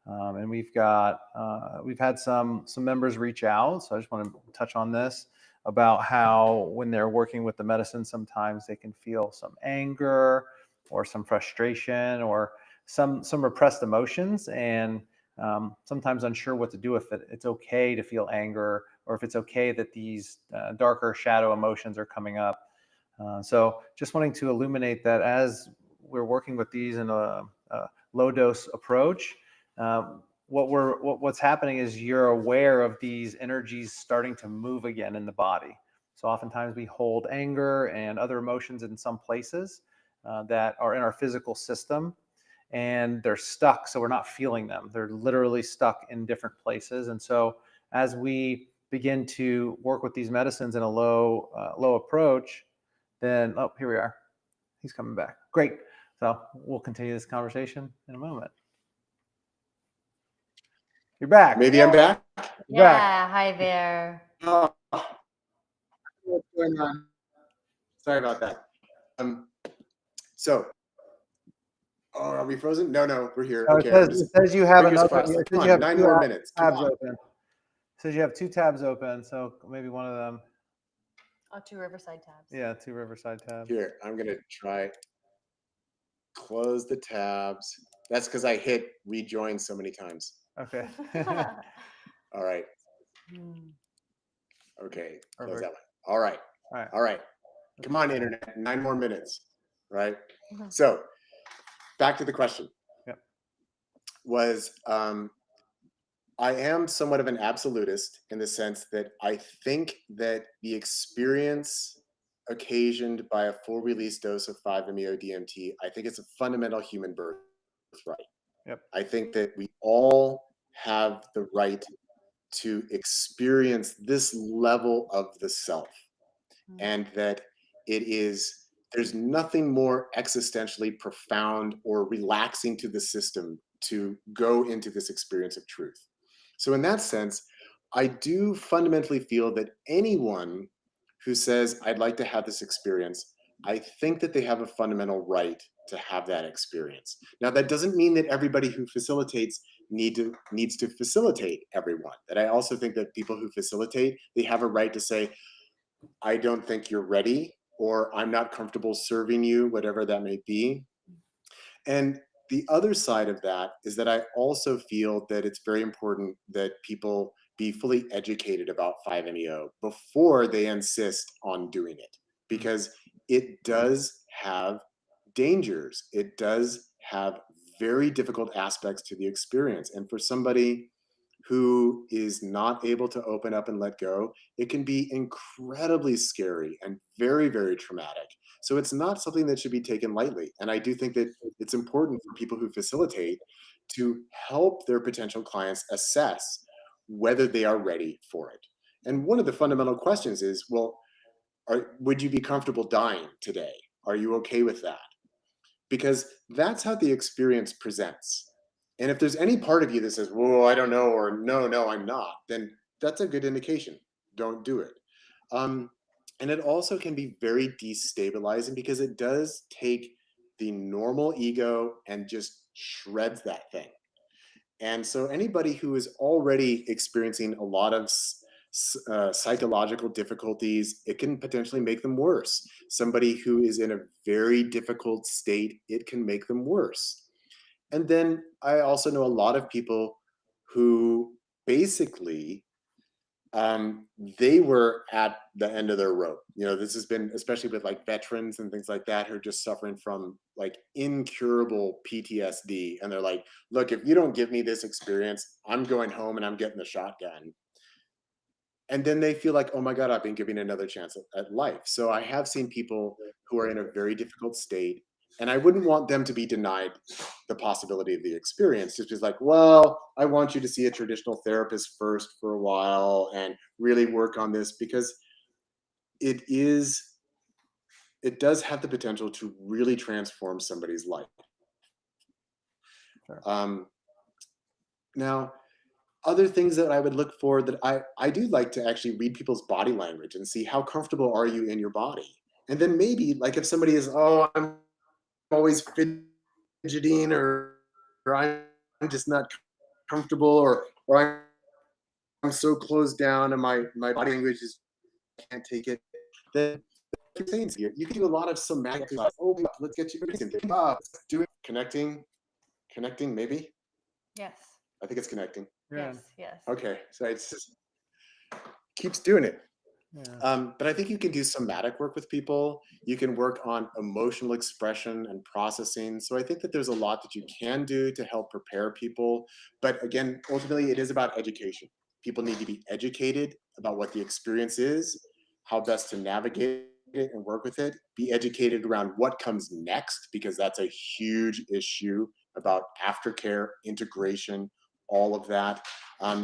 Speaker 2: And we've had some members reach out, so I just want to touch on this about how when they're working with the medicine, sometimes they can feel some anger or some frustration or some repressed emotions, and sometimes unsure what to do if it's okay to feel anger, or if it's okay that these darker shadow emotions are coming up. So just wanting to illuminate that as we're working with these in a low dose approach, what's happening is you're aware of these energies starting to move again in the body. So oftentimes we hold anger and other emotions in some places that are in our physical system, and they're stuck, so we're not feeling them. They're literally stuck in different places. And so as we begin to work with these medicines in a low approach, then, oh, here we are. He's coming back. Great. So we'll continue this conversation in a moment. You're back.
Speaker 3: Maybe I'm back.
Speaker 1: Yeah, hi there.
Speaker 3: what's going on. Sorry about that. So, are we frozen? No, we're here.
Speaker 2: So
Speaker 3: Okay,
Speaker 2: it says you have
Speaker 3: fingers
Speaker 2: another.
Speaker 3: crossed.
Speaker 2: It
Speaker 3: Come
Speaker 2: says you
Speaker 3: on,
Speaker 2: have
Speaker 3: 9
Speaker 2: two
Speaker 3: more minutes. Come
Speaker 2: tabs
Speaker 3: on.
Speaker 2: open. It says you have 2 tabs open, so maybe one of them.
Speaker 1: Oh, 2 Riverside tabs.
Speaker 2: Yeah, 2 Riverside tabs.
Speaker 3: Here, I'm gonna try close the tabs. That's because I hit rejoin so many times.
Speaker 2: Okay.
Speaker 3: All right.
Speaker 1: Hmm.
Speaker 3: Okay. Close
Speaker 2: Perfect.
Speaker 3: that one. All right.
Speaker 2: All right.
Speaker 3: All right. Come on, internet. 9 more minutes. Right.
Speaker 1: Mhm.
Speaker 3: So back to the question.
Speaker 2: Yep.
Speaker 3: Was I am somewhat of an absolutist in the sense that I think that the experience occasioned by a full release dose of 5-MeO DMT, I think it's a fundamental human birthright.
Speaker 2: Yep.
Speaker 3: I think that we all have the right to experience this level of the self, and that there's nothing more existentially profound or relaxing to the system to go into this experience of truth. So in that sense, I do fundamentally feel that anyone who says, I'd like to have this experience, I think that they have a fundamental right to have that experience. Now, that doesn't mean that everybody who facilitates needs to facilitate everyone. That I also think that people who facilitate, they have a right to say, I don't think you're ready, or I'm not comfortable serving you, whatever that may be. And the other side of that is that I also feel that it's very important that people be fully educated about 5-MeO before they insist on doing it, because it does have dangers. It does have very difficult aspects to the experience. And for somebody who is not able to open up and let go, it can be incredibly scary and very, very traumatic. So it's not something that should be taken lightly. And I do think that it's important for people who facilitate to help their potential clients assess whether they are ready for it. And one of the fundamental questions is, well, would you be comfortable dying today? Are you okay with that? Because that's how the experience presents. And if there's any part of you that says, whoa, I don't know, or no, I'm not, then that's a good indication. Don't do it. And it also can be very destabilizing because it does take the normal ego and just shreds that thing. And so anybody who is already experiencing a lot of psychological difficulties, it can potentially make them worse. Somebody who is in a very difficult state, it can make them worse. And then I also know a lot of people who basically they were at the end of their rope. You know, this has been, especially with like veterans and things like that, who are just suffering from like incurable PTSD. And they're like, look, if you don't give me this experience, I'm going home and I'm getting the shotgun. And then they feel like, oh my God, I've been given another chance at life. So I have seen people who are in a very difficult state, and I wouldn't want them to be denied the possibility of the experience. Just like, well, I want you to see a traditional therapist first for a while and really work on this, because it does have the potential to really transform somebody's life.
Speaker 2: Sure.
Speaker 3: Now, other things that I would look for, that I do like to actually read people's body language and see how comfortable are you in your body. And then maybe like if somebody is, oh, I'm always fidgeting, or I'm just not comfortable, or I'm so closed down and my body language is, I can't take it, then you can do a lot of somatic, oh, let's get you do it. Connecting, maybe.
Speaker 1: Yes.
Speaker 3: I think it's connecting.
Speaker 2: Yeah.
Speaker 1: Yes.
Speaker 3: Okay, so it's just keeps doing it.
Speaker 2: Yeah.
Speaker 3: But I think you can do somatic work with people. You can work on emotional expression and processing. So I think that there's a lot that you can do to help prepare people. But again, ultimately, it is about education. People need to be educated about what the experience is, how best to navigate it and work with it. Be educated around what comes next, because that's a huge issue about aftercare, integration, all of that.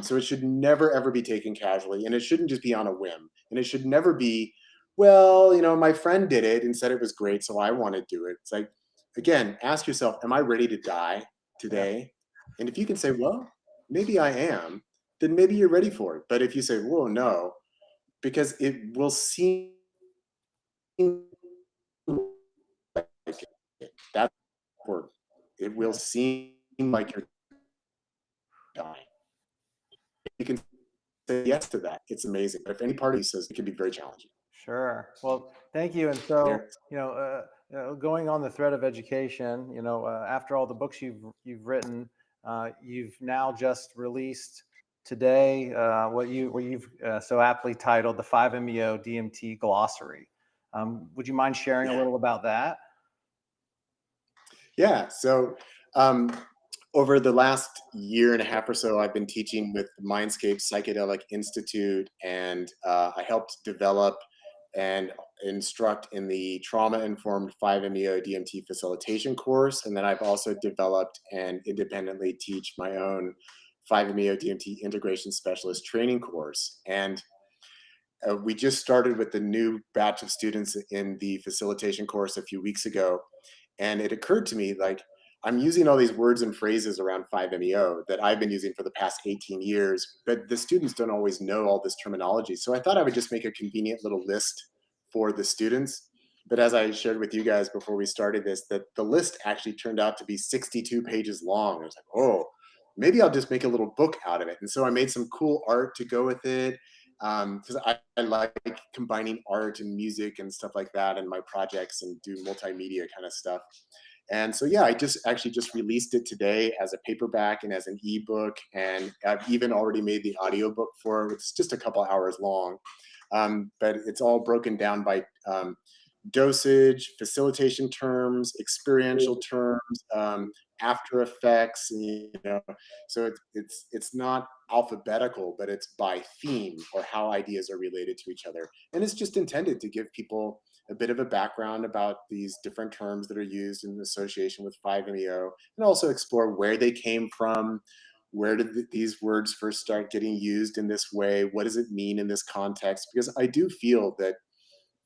Speaker 3: So it should never, ever be taken casually, and it shouldn't just be on a whim. And it should never be, well, you know, my friend did it and said it was great, so I want to do it. It's like, again, ask yourself, am I ready to die today? Yeah. And if you can say, well, maybe I am, then maybe you're ready for it. But if you say, whoa, no, because it will seem like it. That's important. It will seem like you're dying. You can say yes to that. It's amazing. But if any part of you says it can be very challenging.
Speaker 2: Sure. Well, thank you. And so, going on the thread of education, after all the books you've written, you've now just released today what you've so aptly titled the 5-MeO DMT Glossary. Would you mind sharing a little about that?
Speaker 3: Yeah. So over the last year and a half or so, I've been teaching with the Mindscape Psychedelic Institute, and I helped develop and instruct in the trauma-informed 5-MeO DMT facilitation course. And then I've also developed and independently teach my own 5-MeO DMT integration specialist training course. And we just started with the new batch of students in the facilitation course a few weeks ago. And it occurred to me, like, I'm using all these words and phrases around 5-MeO that I've been using for the past 18 years, but the students don't always know all this terminology. So I thought I would just make a convenient little list for the students. But as I shared with you guys before we started this, that the list actually turned out to be 62 pages long. I was like, oh, maybe I'll just make a little book out of it. And so I made some cool art to go with it, because I like combining art and music and stuff like that in my projects and do multimedia kind of stuff. And so, yeah, I just released it today as a paperback and as an ebook. And I've even already made the audiobook for it. It's just a couple hours long. But it's all broken down by dosage, facilitation terms, experiential terms, after effects, so it's not alphabetical, but it's by theme or how ideas are related to each other. And it's just intended to give people a bit of a background about these different terms that are used in association with 5-MeO, and also explore where they came from. Where did these words first start getting used in this way? What does it mean in this context? Because I do feel that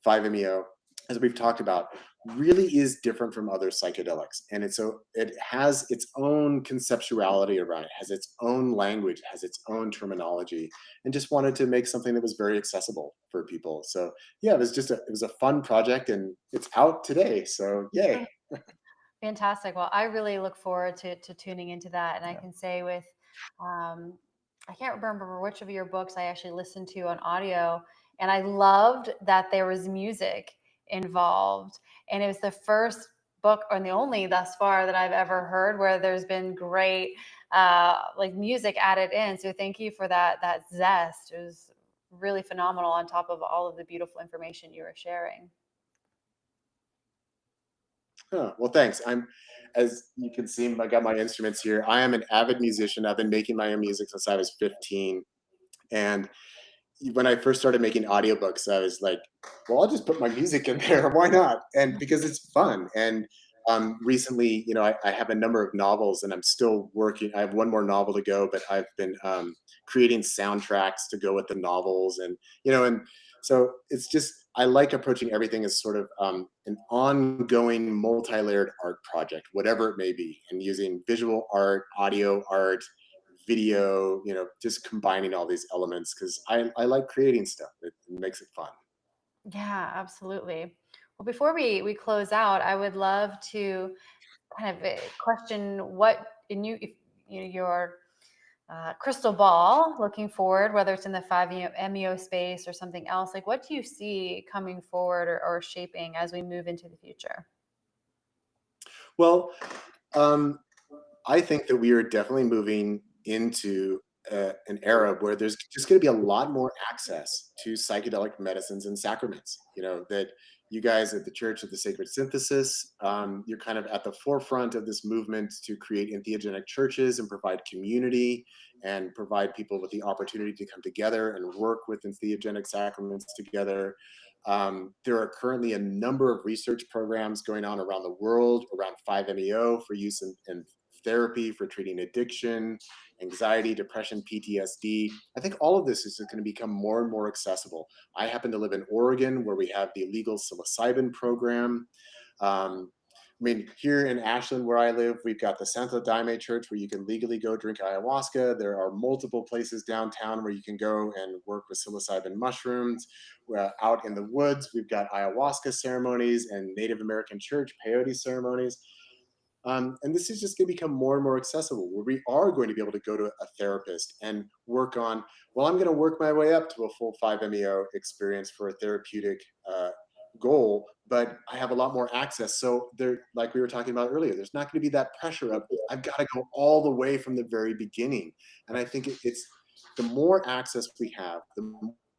Speaker 3: 5-MeO, as we've talked about, really is different from other psychedelics. And it has its own conceptuality around it, has its own language, has its own terminology, and just wanted to make something that was very accessible for people. So yeah, it was a fun project, and it's out today. So yay.
Speaker 1: Fantastic. Well, I really look forward to tuning into that. And I
Speaker 2: Yeah.
Speaker 1: can say with, I can't remember which of your books I actually listened to on audio, and I loved that there was music involved. And it was the first book, and the only thus far, that I've ever heard where there's been great like music added in. So thank you for that zest. It was really phenomenal on top of all of the beautiful information you were sharing.
Speaker 3: Huh, well, thanks. As you can see, I got my instruments here. I am an avid musician. I've been making my own music since I was 15. And when I first started making audiobooks, I was like, well, I'll just put my music in there. Why not? And because it's fun. And recently, I have a number of novels, and I'm still working. I have one more novel to go, but I've been creating soundtracks to go with the novels. And so it's just, I like approaching everything as sort of an ongoing multi-layered art project, whatever it may be, and using visual art, audio art, video, just combining all these elements, because I like creating stuff. It makes it fun.
Speaker 1: Yeah, absolutely. Well, before we close out, I would love to kind of question what in you, if your crystal ball, looking forward, whether it's in the 5-MeO space or something else, like what do you see coming forward or shaping as we move into the future?
Speaker 3: Well, I think that we are definitely moving into an era where there's just going to be a lot more access to psychedelic medicines and sacraments. That you guys at the Church of the Sacred Synthesis, you're kind of at the forefront of this movement to create entheogenic churches and provide community and provide people with the opportunity to come together and work with entheogenic sacraments together. There are currently a number of research programs going on around the world around 5-MeO for use in therapy for treating addiction, anxiety, depression, PTSD. I think all of this is going to become more and more accessible. I happen to live in Oregon, where we have the legal psilocybin program. Um, mean, here in Ashland, where I live, we've got the Santo Daime Church where you can legally go drink ayahuasca. There are multiple places downtown where you can go and work with psilocybin mushrooms. Out in the woods, we've got ayahuasca ceremonies and Native American church peyote ceremonies. And this is just going to become more and more accessible, where we are going to be able to go to a therapist and work on, well, I'm going to work my way up to a full 5-MeO experience for a therapeutic goal, but I have a lot more access. So there, like we were talking about earlier, there's not going to be that pressure of, I've got to go all the way from the very beginning. And I think it's the more access we have, the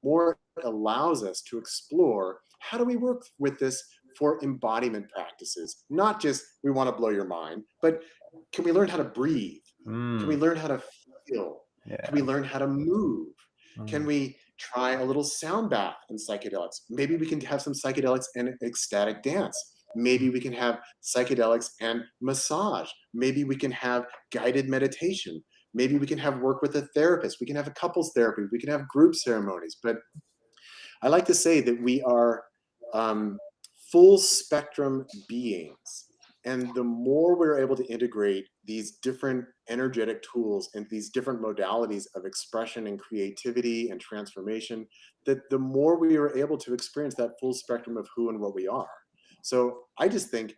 Speaker 3: more it allows us to explore, how do we work with this for embodiment practices? Not just, we want to blow your mind, but can we learn how to breathe? Can we learn how to feel? Can we learn how to move? Can we try a little sound bath and psychedelics? Maybe we can have some psychedelics and ecstatic dance. Maybe we can have psychedelics and massage. Maybe we can have guided meditation. Maybe we can have work with a therapist. We can have a couples therapy. We can have group ceremonies. But I like to say that we are full spectrum beings. And the more we're able to integrate these different energetic tools and these different modalities of expression and creativity and transformation, that the more we are able to experience that full spectrum of who and what we are. So I just think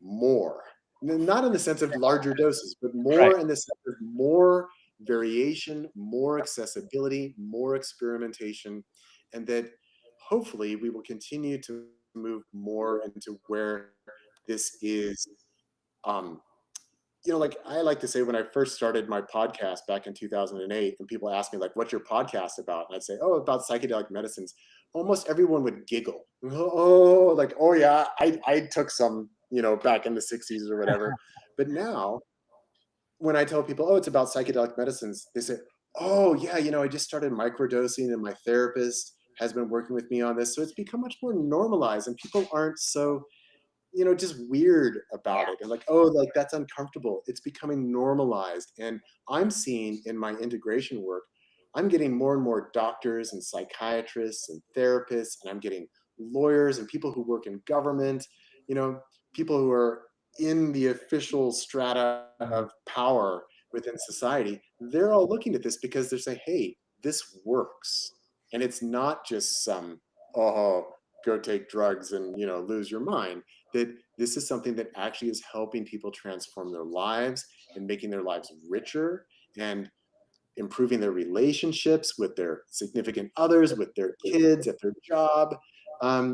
Speaker 3: more, not in the sense of larger doses, but more in the sense of more variation, more accessibility, more experimentation, and that hopefully we will continue to move more into where this is, like I like to say, when I first started my podcast back in 2008, and people asked me, like, what's your podcast about? And I'd say, oh, about psychedelic medicines. Almost everyone would giggle. Oh, like, oh yeah, I took some, back in the 60s or whatever. But now when I tell people, oh, it's about psychedelic medicines, they say, oh yeah, I just started microdosing and my therapist has been working with me on this. So it's become much more normalized, and people aren't so, just weird about it. And like, oh, like that's uncomfortable. It's becoming normalized. And I'm seeing in my integration work, I'm getting more and more doctors and psychiatrists and therapists, and I'm getting lawyers and people who work in government, people who are in the official strata of power within society. They're all looking at this because they're saying, hey, this works. And it's not just some, oh, go take drugs and, lose your mind. That this is something that actually is helping people transform their lives and making their lives richer and improving their relationships with their significant others, with their kids, at their job.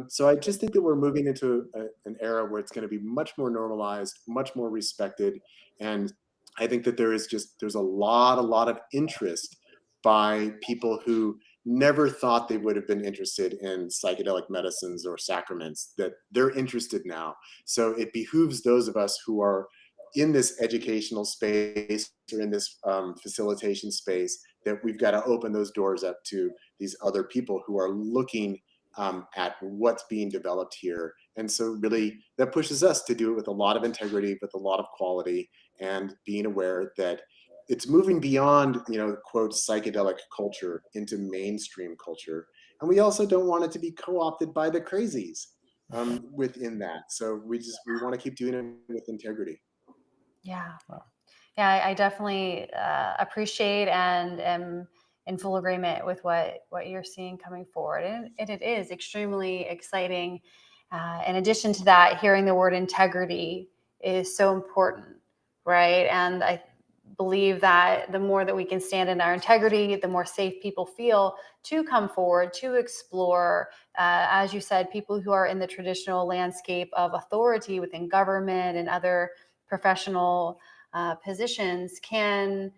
Speaker 3: So I just think that we're moving into an era where it's going to be much more normalized, much more respected. And I think that there's a lot of interest by people who never thought they would have been interested in psychedelic medicines or sacraments, that they're interested now. So it behooves those of us who are in this educational space or in this facilitation space, that we've got to open those doors up to these other people who are looking at what's being developed here. And so really that pushes us to do it with a lot of integrity, with a lot of quality, and being aware that it's moving beyond, quote, psychedelic culture into mainstream culture. And we also don't want it to be co-opted by the crazies within that. So we want to keep doing it with integrity.
Speaker 1: Yeah. Yeah, I definitely appreciate and am in full agreement with what you're seeing coming forward. And it is extremely exciting. In addition to that, hearing the word integrity is so important, right? And I believe that the more that we can stand in our integrity, the more safe people feel to come forward, to explore, as you said, people who are in the traditional landscape of authority within government and other professional positions can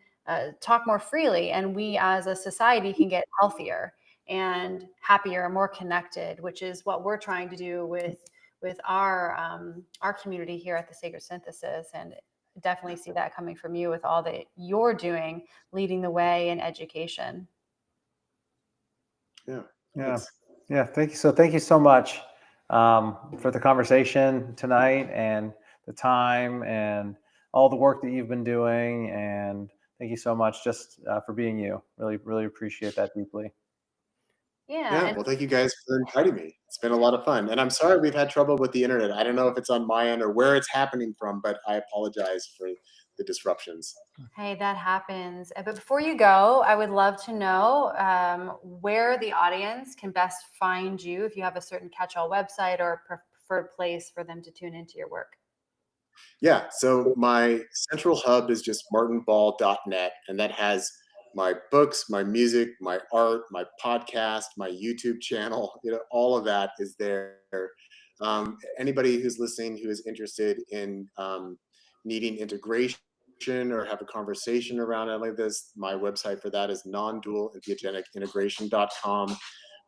Speaker 1: talk more freely, and we as a society can get healthier and happier and more connected, which is what we're trying to do with our community here at the Sacred Synthesis. And definitely see that coming from you with all that you're doing, leading the way in education.
Speaker 2: Yeah. Thank you. So thank you so much for the conversation tonight, and the time, and all the work that you've been doing. And thank you so much just for being you. Really, really appreciate that deeply.
Speaker 1: Yeah.
Speaker 3: Yeah, well, thank you guys for inviting me. It's been a lot of fun. And I'm sorry we've had trouble with the internet. I don't know if it's on my end or where it's happening from, but I apologize for the disruptions.
Speaker 1: Hey, that happens. But before you go, I would love to know where the audience can best find you, if you have a certain catch-all website or preferred place for them to tune into your work.
Speaker 3: Yeah, so my central hub is just martinball.net, and that has my books, my music, my art, my podcast, my YouTube channel. All of that is there. Anybody who's listening who is interested in needing integration or have a conversation around it like this, my website for that is non-dual-entheogenic-integration.com.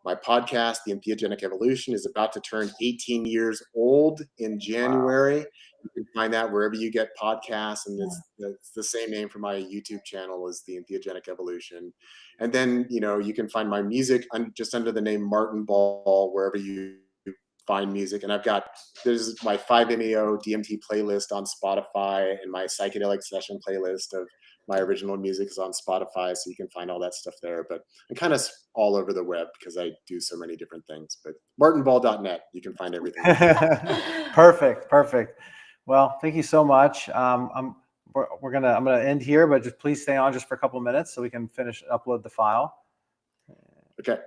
Speaker 3: My podcast, The Entheogenic Evolution, is about to turn 18 years old in
Speaker 1: Wow.
Speaker 3: January. You can find that wherever you get podcasts, and it's the same name for my YouTube channel as The Entheogenic Evolution. And then, you can find my music just under the name Martin Ball, wherever you find music. And there's my 5-MeO DMT playlist on Spotify, and my psychedelic session playlist of my original music is on Spotify, so you can find all that stuff there. But I'm kind of all over the web because I do so many different things. But martinball.net, you can find everything.
Speaker 2: Perfect. Perfect. Well, thank you so much. I'm gonna end here, but just please stay on just for a couple of minutes so we can upload the file.
Speaker 3: Okay.